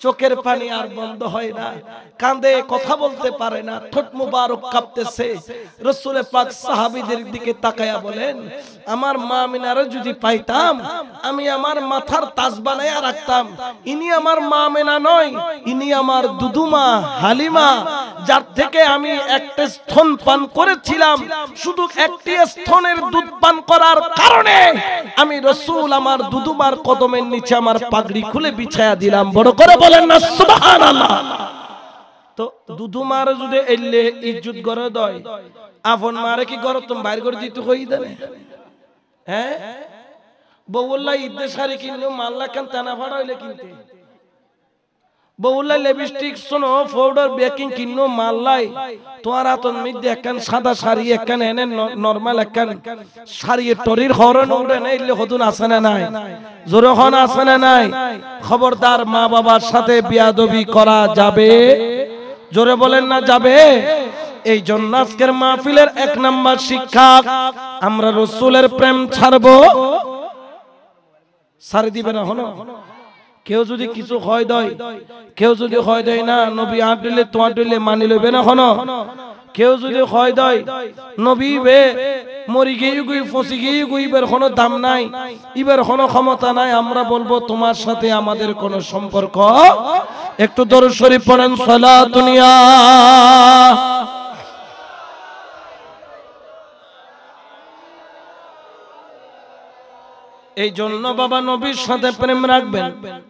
চোখের পানি আর বন্ধ হয় না, কাঁদে, কথা বলতে পারে না, ঠোঁট মুবারক কাঁপতেছে। রাসূলে পাক সাহাবীদের দিকে তাকায়া বলেন, আমার মা আমিনারে যদি পাইতাম আমি আমার মাথার তাজ বানায়া রাখতাম। ইনি আমার মা আমিনা নয়, ইনি আমার দুদুমা হালিমা, যার থেকে আমি একটা স্তন পান করেছিলাম। শুধু একটি স্তনের দুধ পান করার কারণে আমি রাসূল আমার দুদুমার কদমের নিচে আমার পাগড়ি খুলে বিছায়া দিলাম। বড় করে বলেন না সুবহানাল্লাহ। তো দুদুমার যদি এলে ইজ্জত করে দয়, আপন মারে কি গর তুমি বাইর করে দিতে কই দেন? হ্যাঁ, বউল্লা ঈদে শাড়ি কিনলো মাল্লা কেন টানা ভাড়া হইলে কিনতে, বউল্লা লিপস্টিক শোনো পাউডার বেকিং কিনো মাল্লাই, তোমার হাতন মধ্যে একখান সাদা শাড়ি, একখান এনে নরমাল একখান শাড়ি টরির হরন উড়ে না, এলে হতুন আছে না নাই? জোরে হন আছে না নাই? খবরদার, মা বাবার সাথে বিয়াদবি করা যাবে? জোরে বলেন না যাবে? এই জন্য আজকের মাহফিলের 1 নাম্বার শিক্ষা, আমরা রাসূলের প্রেম ছাড়বো, ছাড়ি দিবে না। হলো কেউ যদি কিছু হয় দেয়, কেউ যদি হয় দেয় না, নবী আট দিলে তোমার দিলে মানি লইবে না। হনো কেউ যদি হয় দেয় নবী বে মরি গিয়ে গুই ফসি গিয়ে গুই, ইবের কোনো দাম নাই, ইবের কোনো ক্ষমতা নাই, আমরা বলবো তোমার সাথে আমাদের কোনো সম্পর্ক। একটু দরুদ শরীফ পড়েন, সালাতুন ইয়া। এই জন্য বাবা নবীর সাথে প্রেম রাখবেন,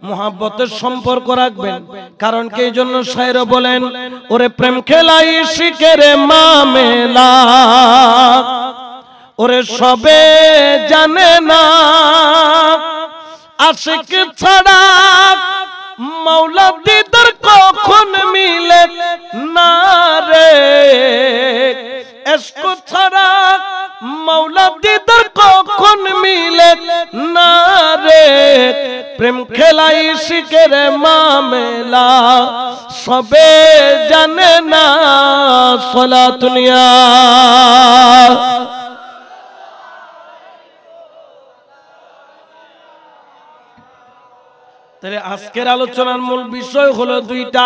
মুহাব্বতের সম্পর্ক রাখবেন। কারণ কি এই জন্য শায়র বলেন, ওরে প্রেম খেলাই শিখেরে মামেলা, ওরে সবে জানে না, আশিক ছাড়া মাওলা দিদার কখন মিলে না রে, ইশক ছাড়া মাওলা দিদার কখন মিলে না রে, প্রেম খেলাই শিখের মামেলা, সবে জানে না। সালাতুন ইয়া। তাহলে আজকের আলোচনার মূল বিষয় হলো দুইটা,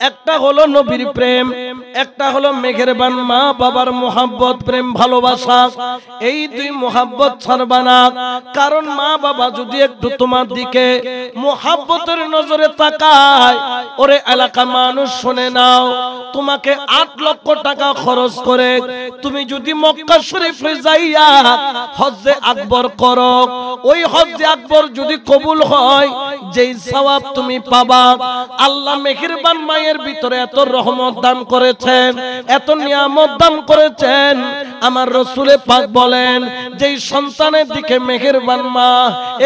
একটা হলো নবীর প্রেম, একটা হলো মেহেরবান মা বাবার মোহাব্বত, প্রেম ভালোবাসা। এই দুই মোহাব্বত ছাড়বা না, কারণ মা বাবা যদি একটু তোমার দিকে মোহাব্বতের নজরে তাকায়, ওরে এলাকা মানুষ শুনে নাও, তোমাকে 8 লক্ষ টাকা খরচ করে তুমি যদি মক্কা শরীফে যাইয়া হজ্জে আকবর করো, ওই হজ্জে আকবর যদি কবুল হয়, যেই সওয়াব তুমি পাবা, আল্লাহ মেহেরবান মায়ের ভিতরে এত রহমত দান করেছেন, এত নিয়ামত দান করেছেন। আমার রাসূল পাক বলেন, যেই সন্তানের দিকে মেহেরবান মা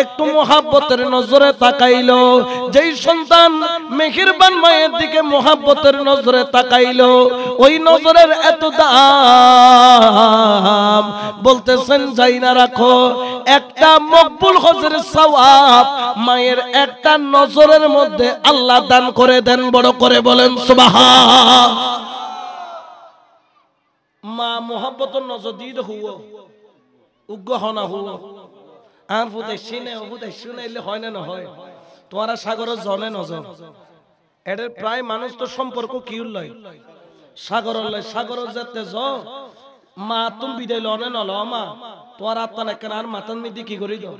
একটু মোহাব্বতের নজরে তাকাইলো, যেই সন্তান মেহেরবান মায়ের দিকে মোহাব্বতের নজরে তাকাইলো, ওই নজরের এত দাম, বলতেছেন যাই না রাখো, একটা মকবুল হজের সওয়াব মায়ের একটা নজরের মধ্যে আল্লাহ দান করে দেন। বড় করে বলেন সুবহান। মা মোহাব্বতের নজর দিয়ে হুও উগ্র হনা হুও আর ফুতে সিনে ফুতে শুনাইলে হয় না না হয়, তোমারা সাগরের জলে নজর এটার প্রায় মানুষ তো সম্পর্ক কি লয় সাগরের লয়, সাগরের যেতে জ মা তুমি বিদায় লনে নল মা তোমার আত্মা না কেন আর মাতান মিদি কি করি দাও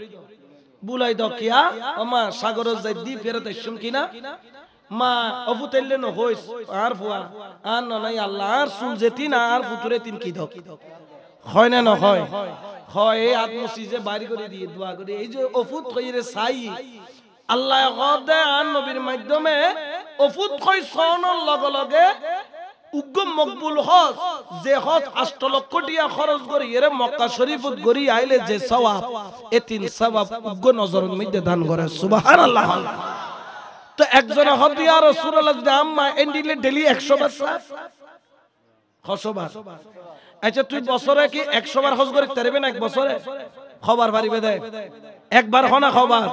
বুলাই দাও কিয়া ও মা সাগরের যাই দি ফেরত আসুম কিনা মা অবুতেললে ন হইস আর ফুয়া আর নাই আল্লাহ আর সুল যেতি না আর ফুতুরে তিন কি দাও হয় না না হয় হয়, এই আত্মসিজে বাড়ি করে দিয়ে দোয়া করে এই যে অফুত হইরে চাই আল্লাহ গদে আর নবীর মাধ্যমে অফুত হই সনর লগে লগে উগ্র মকবুল হজ, যে হজ 8 লক্ষ টাকা খরচ করি এর মক্কা শরীফত গরি আইলে যে সওয়াব, এ তিন সওয়াব উগ্র নজরের মধ্যে দান করে। সুবহানাল্লাহ। তো একজন হজ ইয়া রাসূলুল্লাহ যদি আম্মা এন্ডিলে ডেলি 100 বার 100 বার, আচ্ছা তুই বছরে কি 100 বার হজ করি পারবে না? এক বছরে খবর পারিবে দে একবার হনা খবর।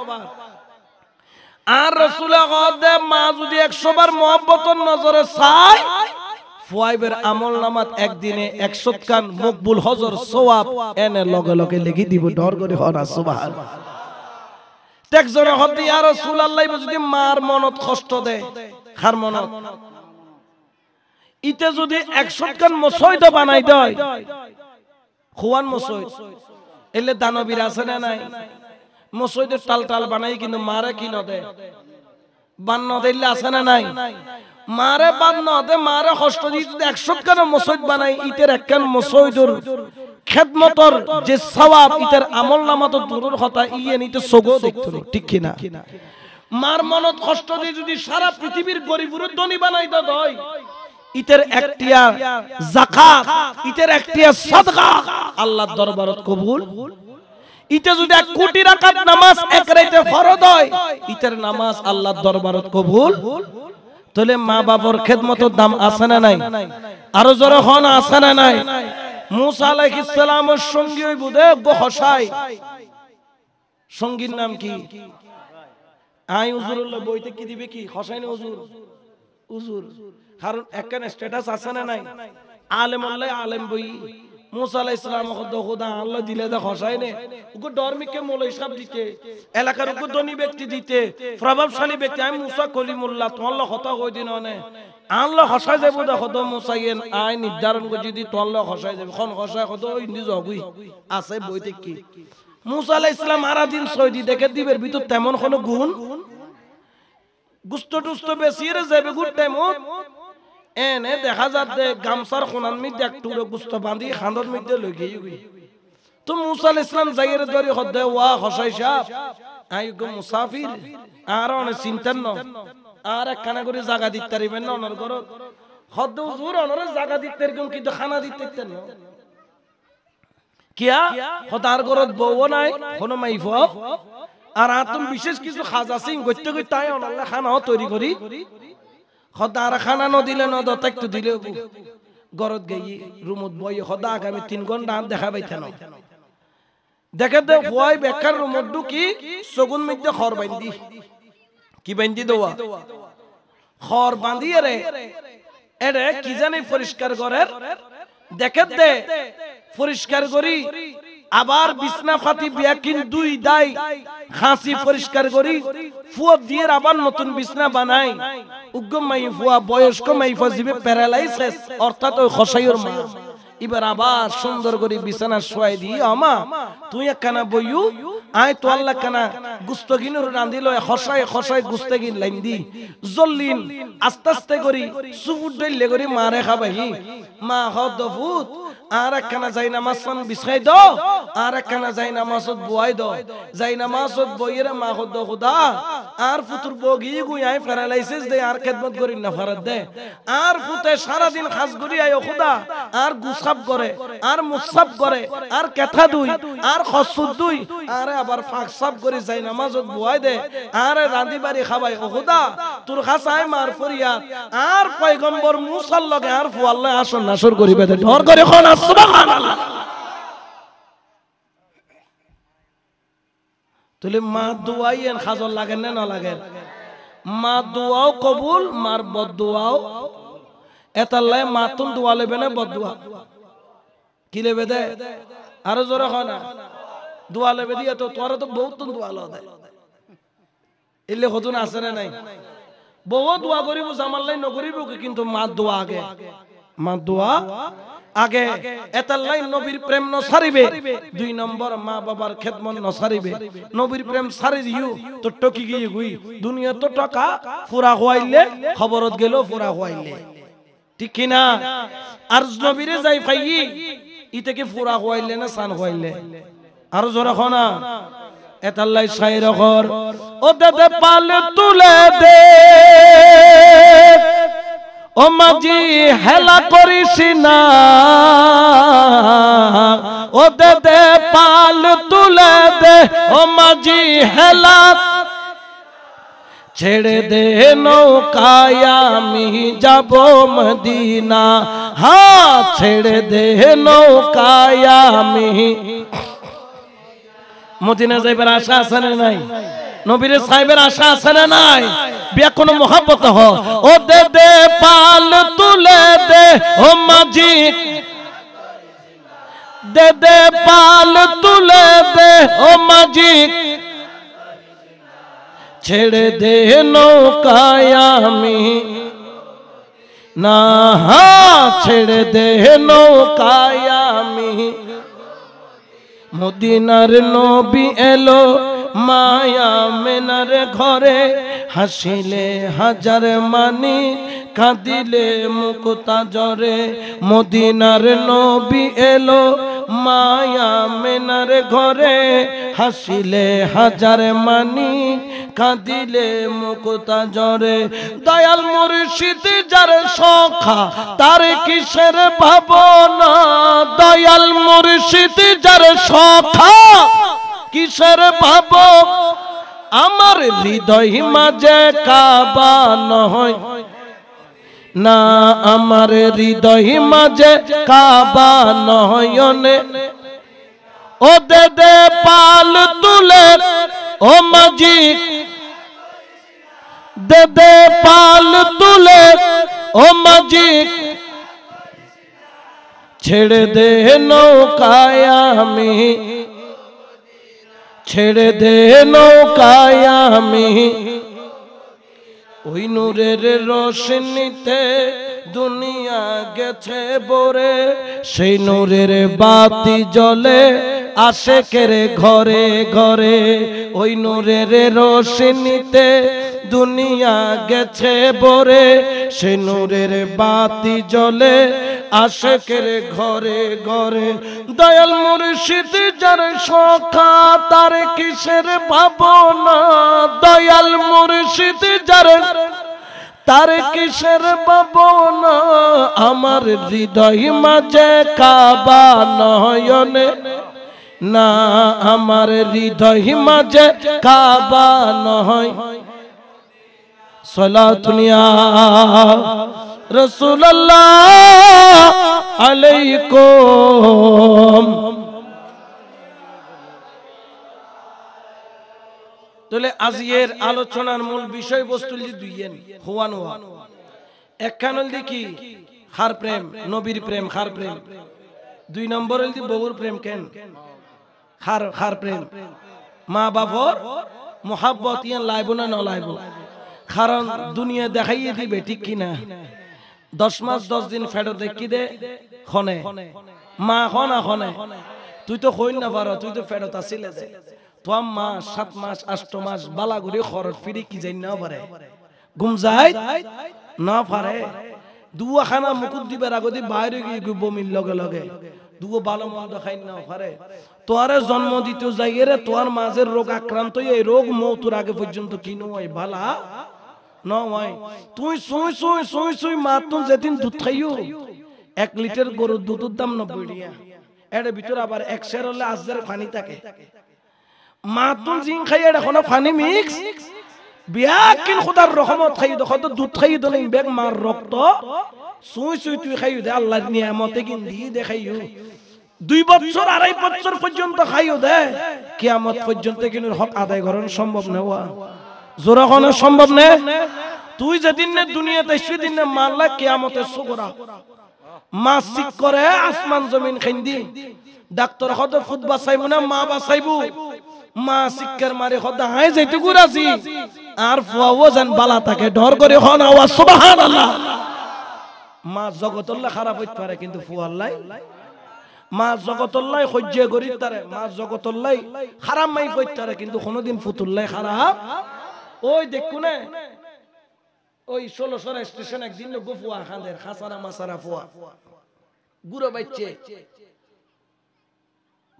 আর রাসূলের গদে মা যদি 100 বার মোহাব্বতের নজরে চায়, ফুয়াইবের আমল নামাত একদিনে 100 কান মকবুল হজর সওয়াব এনে লগে লগে লিখি দিব। ডর করে হনা সুবহানাল্লাহ। একজনে হতে ইয়া রাসূলুল্লাহ যদি মার মনত কষ্ট দেয়, খার মনত ইতে যদি 100 কান মসজিদ বানাই দেয়, খুয়ান মসজিদ এলে দানবীর আছে না নাই, মসজিদের টাল টাল বানাই কিন্তু মারে কি নদে বান্ন দিলে আছে না নাই, মারে বান্ন দে মারে কষ্ট দি 100 কান মসজিদ বানাই, ইতের একখান মসজিদের খেদমতর যে সওয়াব ইতের আমলনামা তো দূরের কথা ইয়ে নিতে সগো দেখতো ঠিক কি না? মার মনত কষ্ট দি যদি সারা পৃথিবীর গরিবুর ধনী বানাই দেয়, ইতের একটিয়া যাকাত, ইতের একটিয়া সাদকা আল্লাহর দরবারত কবুল। ইতে যদি 1 কোটি রাকাত নামাজ এক রাতে ফরজ হয়, ইতের নামাজ আল্লাহর দরবারত কবুল। তাহলে মা বাবার খেদমতের দাম আছে না নাই? আরো জোরে হন আছে না নাই? মুসা আলাইহিস সালামের সঙ্গী হইব দে হসাই, সঙ্গীর নাম কি? আই হুজুরুল্লাহ বইতে কি দিবে কি হসাইন হুজুর হুজুর, কারণ একখানে স্ট্যাটাস আছে না নাই? আলেম আল্লাহ আলেম বই মুসা আলাইহিস সালাম খোদা আল্লাহ দিলে দে হসাইনে ওকে ডরমিকে মৌলভী সাহেব দিতে, এলাকার ওকে ধনী ব্যক্তি দিতে, প্রভাবশালী ব্যক্তি। আমি মুসা কলিমুল্লাহ তোমার কথা কই দিন অনে আল্লাহ হসাই যাব দেখো তো মুসাইয়েন আই নির্ধারণ করে যদি তোল্লা হসাই যাবে কোন হসাই কত ইন্দি জগুই আছে বইতে কি? মুসা আলাইহিস সালাম আরা দিন 6 দি দেখে দিবের ভিতর তেমন কোন গুণ গুস্ত টুস্ত বেশিরে যাবে গুড টাইমত এনে দেখা যাচ্ছে গামছার কোনার মধ্যে একটু গুস্ত বাঁধি খান্দর মধ্যে লই গই। তো মুসা আলাইহিস সালাম যাইরে ধরে হদে ওয়া হসাই সাহেব আই গো মুসাফির আর অনে চিন্তান ন আর একখানা করে জায়গা দিতে পারিবেন না অনর করো হদ হুজুর অনরে জায়গা দিতে এরকম কিন্তু খানা দিতে পারতেন না কিয়া হদার গরত বউ নাই কোন মাইফ আর আতম বিশেষ কিছু খাজা সিং গইতে গই তাই অনলে খানাও তৈরি করি হদার খানা ন দিলে ন দত একটু দিলে গরত গই রুমত বই হদা আগামী 3 ঘন্টা দেখা পাইতে না দেখে দে ভয় বেকার রুমত ঢুকি সগুন মধ্যে খর বাইন্দি কি বাইন্দি দেওয়া খর বাঁধিয়ে রে এরে কি জানি পরিষ্কার করে দেখে দে পরিষ্কার করি আবার বিছনা ফাতি বিয়াকিন দুই দাই খাসি পরিষ্কার করি ফুয়া দিয়ে আবার নতুন বিছনা বানাই উগ্গম মাই ফুয়া বয়স্ক মাই ফজিবে প্যারালাইসিস অর্থাৎ ওই খসাইর মা এবার আবার সুন্দর করে বিছানা শোয়াই দি আমা তুই একখানা বইউ আয় তো আল্লাহ কানা গুস্তগিনুর রাঁধিল খসাই খসাই গুস্তগিন লাইন দি জল্লিন আস্তে আস্তে করি সুফুট ডইলে করি মারে খাবাই মা হদ ফুট আর একখানা যাই নামাজ বিছাই দাও আর একখানা যাই নামাজত বুয়াই দাও যাই নামাজত বইয়েরা মা হদ খুদা আর ফুতুর বগি গুই আয় প্যারালাইসিস দে আর খেদমত করি না ফরত দে আর ফুতে সারা দিন খাস করি আয় খুদা আর গুসাব করে আর মুসাব করে আর কথা দুই আর খসুদ দুই আর আবার ফাক সাব করি যাই নামাজত বুয়াই দে আর রাঁধি বাড়ি খাবাই ও খুদা তোর খাসায় মার ফরিয়াদ আর পয়গম্বর মুসার লগে আর ফু আল্লাহ আসন নাসর করিবে দে ধর করে কোন সুবহানাল্লাহ তুলে মা দুয়াইয়েন খাজল লাগে না না লাগে মা দুয়াও কবুল মার বদদুয়াও এতাল্লাই মা তুন দোয়া লেবে না বদদুয়া কি লেবে দে আরো জোরে হয় না দোয়া লেবে দিয়ে তো তোরা তো বহুত তুন দোয়া লো দে এলে হতুন আছে না নাই বহু দোয়া করিব জামাল লাই নকরিব কিন্তু মা দোয়া আগে মা দোয়া আগে এতাল্লাই নবীর প্রেম ন সারিবে দুই নম্বর মা বাবার খেদমত ন সারিবে নবীর প্রেম সারি দিও তো টকি গিয়ে গুই দুনিয়া তো টাকা ফুরা হওয়াইলে খবরত গেল ফুরা হওয়াইলে ঠিক কি না আর নবীরে যাই পাই ইতে কি ফুরা হওয়াইলে না সান হওয়াইলে আর জোরে খনা এতাল্লাই শাইর ঘর ও দে পাল তুলে দে ও মাঝি হেলা করিস না ও দে পাল তুলে দে ও মাঝি হেলা ছেড়ে দে নৌকায় আমি যাব মদিনা হ্যাঁ ছেড়ে দে নৌকায় আমি মদিনা যাইবার আশা আছে না নাই নবীর সাহেবের আশা আছে না নাই বিয়া কোন মোহাব্বত হ ও দে পাল তুলে দে ও মাঝি দে পাল তুলে দে ও মাঝি ছেড়ে দে নৌকায় আমি না ছেড়ে দে নৌকায় আমি মদিনার নবী এলো মায়া মেনার ঘরে হাসিলে হাজার মানি কাঁদিলে মুক্তা জরে মদিনার নবী এলো মায়া মেনার ঘরে হাসিলে হাজার মানি কাঁদিলে মুক্তা জরে দয়াল মুর্শিদ যার সখা তার কিসের ভাবনা দয়াল মুর্শিদ যার সখা কিসের ভাব আমার হৃদয় মাঝে কাবা নয় না আমার হৃদয় মাঝে কাবা নয়নে ও দে পাল তুলে ও মাঝি দে পাল তুলে ও মাঝি ছেড়ে দে নৌকায় আমি ছেড়ে দে নৌকায় আমি ওই নূরের রোশনীতে দুনিয়া গেছে ভরে সেই নূরের বাতি জ্বলে আশেকের ঘরে ঘরে ওই নূরের রোশনীতে দুনিয়া গেছে ভরে সেই নূরের বাতি জ্বলে আশেকের ঘরে ঘরে দয়াল মুর্শিদ যার সখা তার কিসের ভাবনা দয়াল মুর্শিদ যার তার কিসের ভাবনা আমার হৃদয় মাঝে কাবা নয়নে না আমার হৃদয় মাঝে কাবা নয় সালাতুনিয়া রাসূলুল্লাহ আলাইকুম তাহলে আজকের আলোচনার মূল বিষয়বস্তু দুইয়েন হওয়ান হওয়া একখান হল কি খার প্রেম নবীর প্রেম খার প্রেম দুই নম্বর হল বউর প্রেম কেন খার প্রেম মা বাবার মোহাব্বত ইয়ান লাইব না নলাইব কারণ দুনিয়া দেখাইয়ে দিবে ঠিক কিনা 10 মাস 10 দিন ফেডো দেখি দে খনে মা খনা খনে তুই তো কই না পারো তুই তো ফেডত আসিলে দে তো মা 7 মাস 8 মাস বালাগুড়ি খরচ ফিরি কি যাই না পারে ঘুম যায় না পারে দুয়া খানা মুকুট দিবার আগদি বাইরে গিয়ে বমির লগে লগে দুও ভালো মন্দ খাই না পারে তোরে জন্ম দিতে যাইয়ে রে তোর মাঝের রোগ আক্রান্ত এই রোগ মৌতুর আগে পর্যন্ত কি নয় ভালা নয় তুই সুই সুই সুই সুই মা তুই যেদিন দুধ খাইও 1 লিটার গরুর দুধের দাম 90 টাকা এর ভিতর আবার 1 সের হলে আজের পানি থাকে মা তুই জিং খাই এটা কোনো পানি মিক্স বিয়াকিন খোদার রহমত খাই দেখো তো দুধ খাই দলেন বেগ মার রক্ত সুই সুই তুই খাইও দে আল্লাহর নিয়ামতে কিন দি দেখাইও 2 বছর 2.5 বছর পর্যন্ত খাইও দে কিয়ামত পর্যন্ত কিন হক আদায় করা সম্ভব না ওয়া জোরা কোন সম্ভব না তুই যেদিন না দুনিয়াতে সেদিন না মাল্লা কিয়ামতের সুগরা মাসিক করে আসমান জমিন খাইন্দি ডাক্তার কত ফুট বাঁচাইবো না মা বাঁচাইবো মা শিক্ষার মারে খোদা হাই যাইতে গুরাছি আর ফুয়াও জান বালা থাকে ডর করে হন আওয়াজ সুবহানাল্লাহ মা জগতুল্লাহ খারাপ হইতে পারে কিন্তু ফুয়াল্লাহ মা জগতুল্লাহ সহ্য করি তারে মা জগতুল্লাহ খারাপ মাই কইতে পারে কিন্তু কোনদিন ফুতুল্লাহ খারাপ ওই দেখু না ওই 16 স্টেশন একদিন গোফুয়া খাঁদের খাসারা মাসারা ফুয়া গুরো বাইছে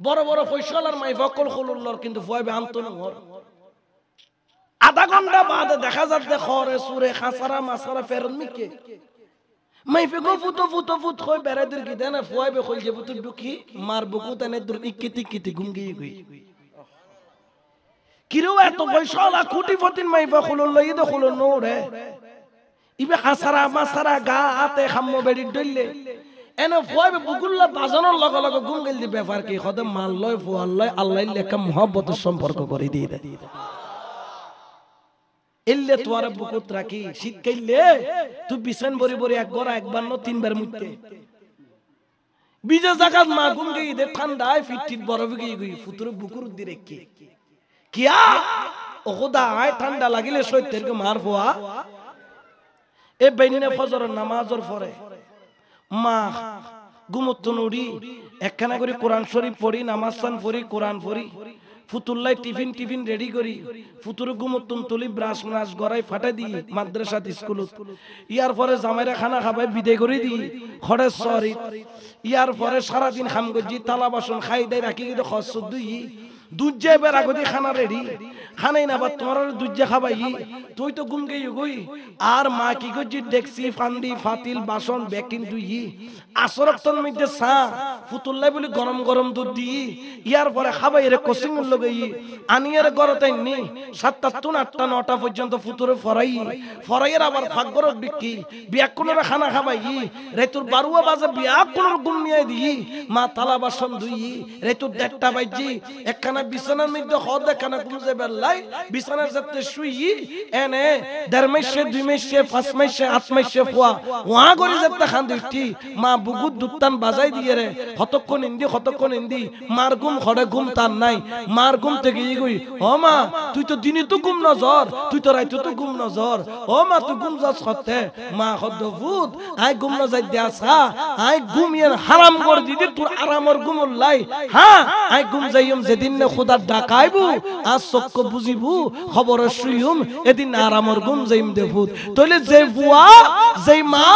বড় বড় ফয়সালার মাই বকল খুলুল্লর কিন্তু ফুয়াবে আন্তন ঘর আধা ঘন্টা বাদে দেখা যাচ্ছে খরে সুরে খাসারা মাসারা ফেরত মিকে মাই ফে গো ফুটো ফুটো ফুট কই বেরাদের কি দেনা ফুয়াবে কই যে ফুটো দুকি মার বুকু তানে দুর ইকিতি কিতি গুঙ্গি গই কিরো এত ফয়সালা কোটিপতি মাই বকলুল্ল ইদে খুলুন নোরে ইবে খাসারা মাসারা গা আতে খাম্মো বেড়ি ডইলে এনে ফুয়াবে বুকুল্লা বাজানোর লগে লগে গুঙ্গল দি ব্যাপার কি খদে মাল লয় ফুয়াল লয় আল্লাহ লেখা মোহাব্বতের সম্পর্ক করে দিয়ে দেয় এলে তোর বুকুত রাখি শীত কাইলে তুই বিছান বরি বরি একবার একবার ন 3 বার মুইতে বিজে জাগাত মা গুঙ্গি দে ঠান্ডায় ফিটটিট বরফ গই গই ফুতুর বুকুর দি রেখি কিয়া ও খোদা আয় ঠান্ডা লাগিলে সত্যের কে মার ফুয়া এ বাইনে ফজরের নামাজের পরে মা গুমত নুরি একখানা করে কোরআন শরীফ পড়ি নামাজ সান পড়ি কোরআন পড়ি ফুতুল্লাই টিফিন রেডি করি ফুতুর গুমত তুলি ব্রাশ ম্রাশ গড়াই ফাটাই দি মাদ্রাসাত স্কুলত ইয়ার পরে জামাইরা খানা খাবাই বিদায় করে দি খড়ে সরি ইয়ার পরে সারা দিন খাম গজি তালা বাসন খাই দেয় রাখি কিন্তু খরচ দুই দুধ যাইবার আগদি খানা রেডি খানাই না বা তোমার দুধ যা খাবাই তুই তো গুম গেই গই আর মা কি গজি ডেক্সি ফান্দি ফাতিল বাসন বেকিন দুই আসরক্তন মধ্যে সা ফুতুল্লাই বলি গরম গরম দুধ দি ইয়ার পরে খাবাই রে কোচিং লগেই আনিয়ার গরতাই নি 7টা 8টা 9টা পর্যন্ত ফুতুরে ফরাইয়ের আবার ফাগর বিকি বিয়াকুনের খানা খাবাই রেতুর 12 বাজে বিয়াকুনের গুম নিয়ে দি মা তালা বাসন দুই রেতুর 1:30টা বাজে একখানা বিছানার মধ্যে হদ একখানা গুমজে বেলাই বিছানার যাতে শুই এনে 1.5 মাসে 2 মাসে 5 মাসে 8 মাসে ফুয়া ওয়া গরি যাতে খান দিটি মা বুগুত দুটান বাজাই দিয়ে রে কতক্ষণ ইন্দি মার গুম খড়ে গুম তার নাই মার গুম থেকে গই ও মা তুই তো দিনে তো গুম নজর তুই তো রাইতো তো গুম নজর ও মা তুই গুম যাস করতে মা খদ ভূত আই গুম না যাই দেসা আই গুম ইয়ার হারাম করে দিদি তোর আরামর গুমল লাই হ্যাঁ আই গুম যাইম যেদিন না খোদা ডাকাইবু আজ চক্ক বুঝিবু খবর শুইম এদিন আরামর গুম যাইম দেবুত তইলে যে বুয়া যেই মা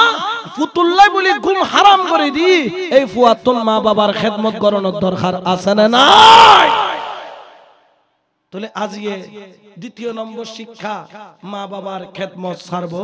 ফুতুল্লাই বলি গুম হারাম করে দি এই ফুয়া তোর মা বাবার খেদমত করানোর দরকার আছে না নাই তাহলে আজকে দ্বিতীয় নম্বর শিক্ষা মা বাবার খেদমত ছাড়বো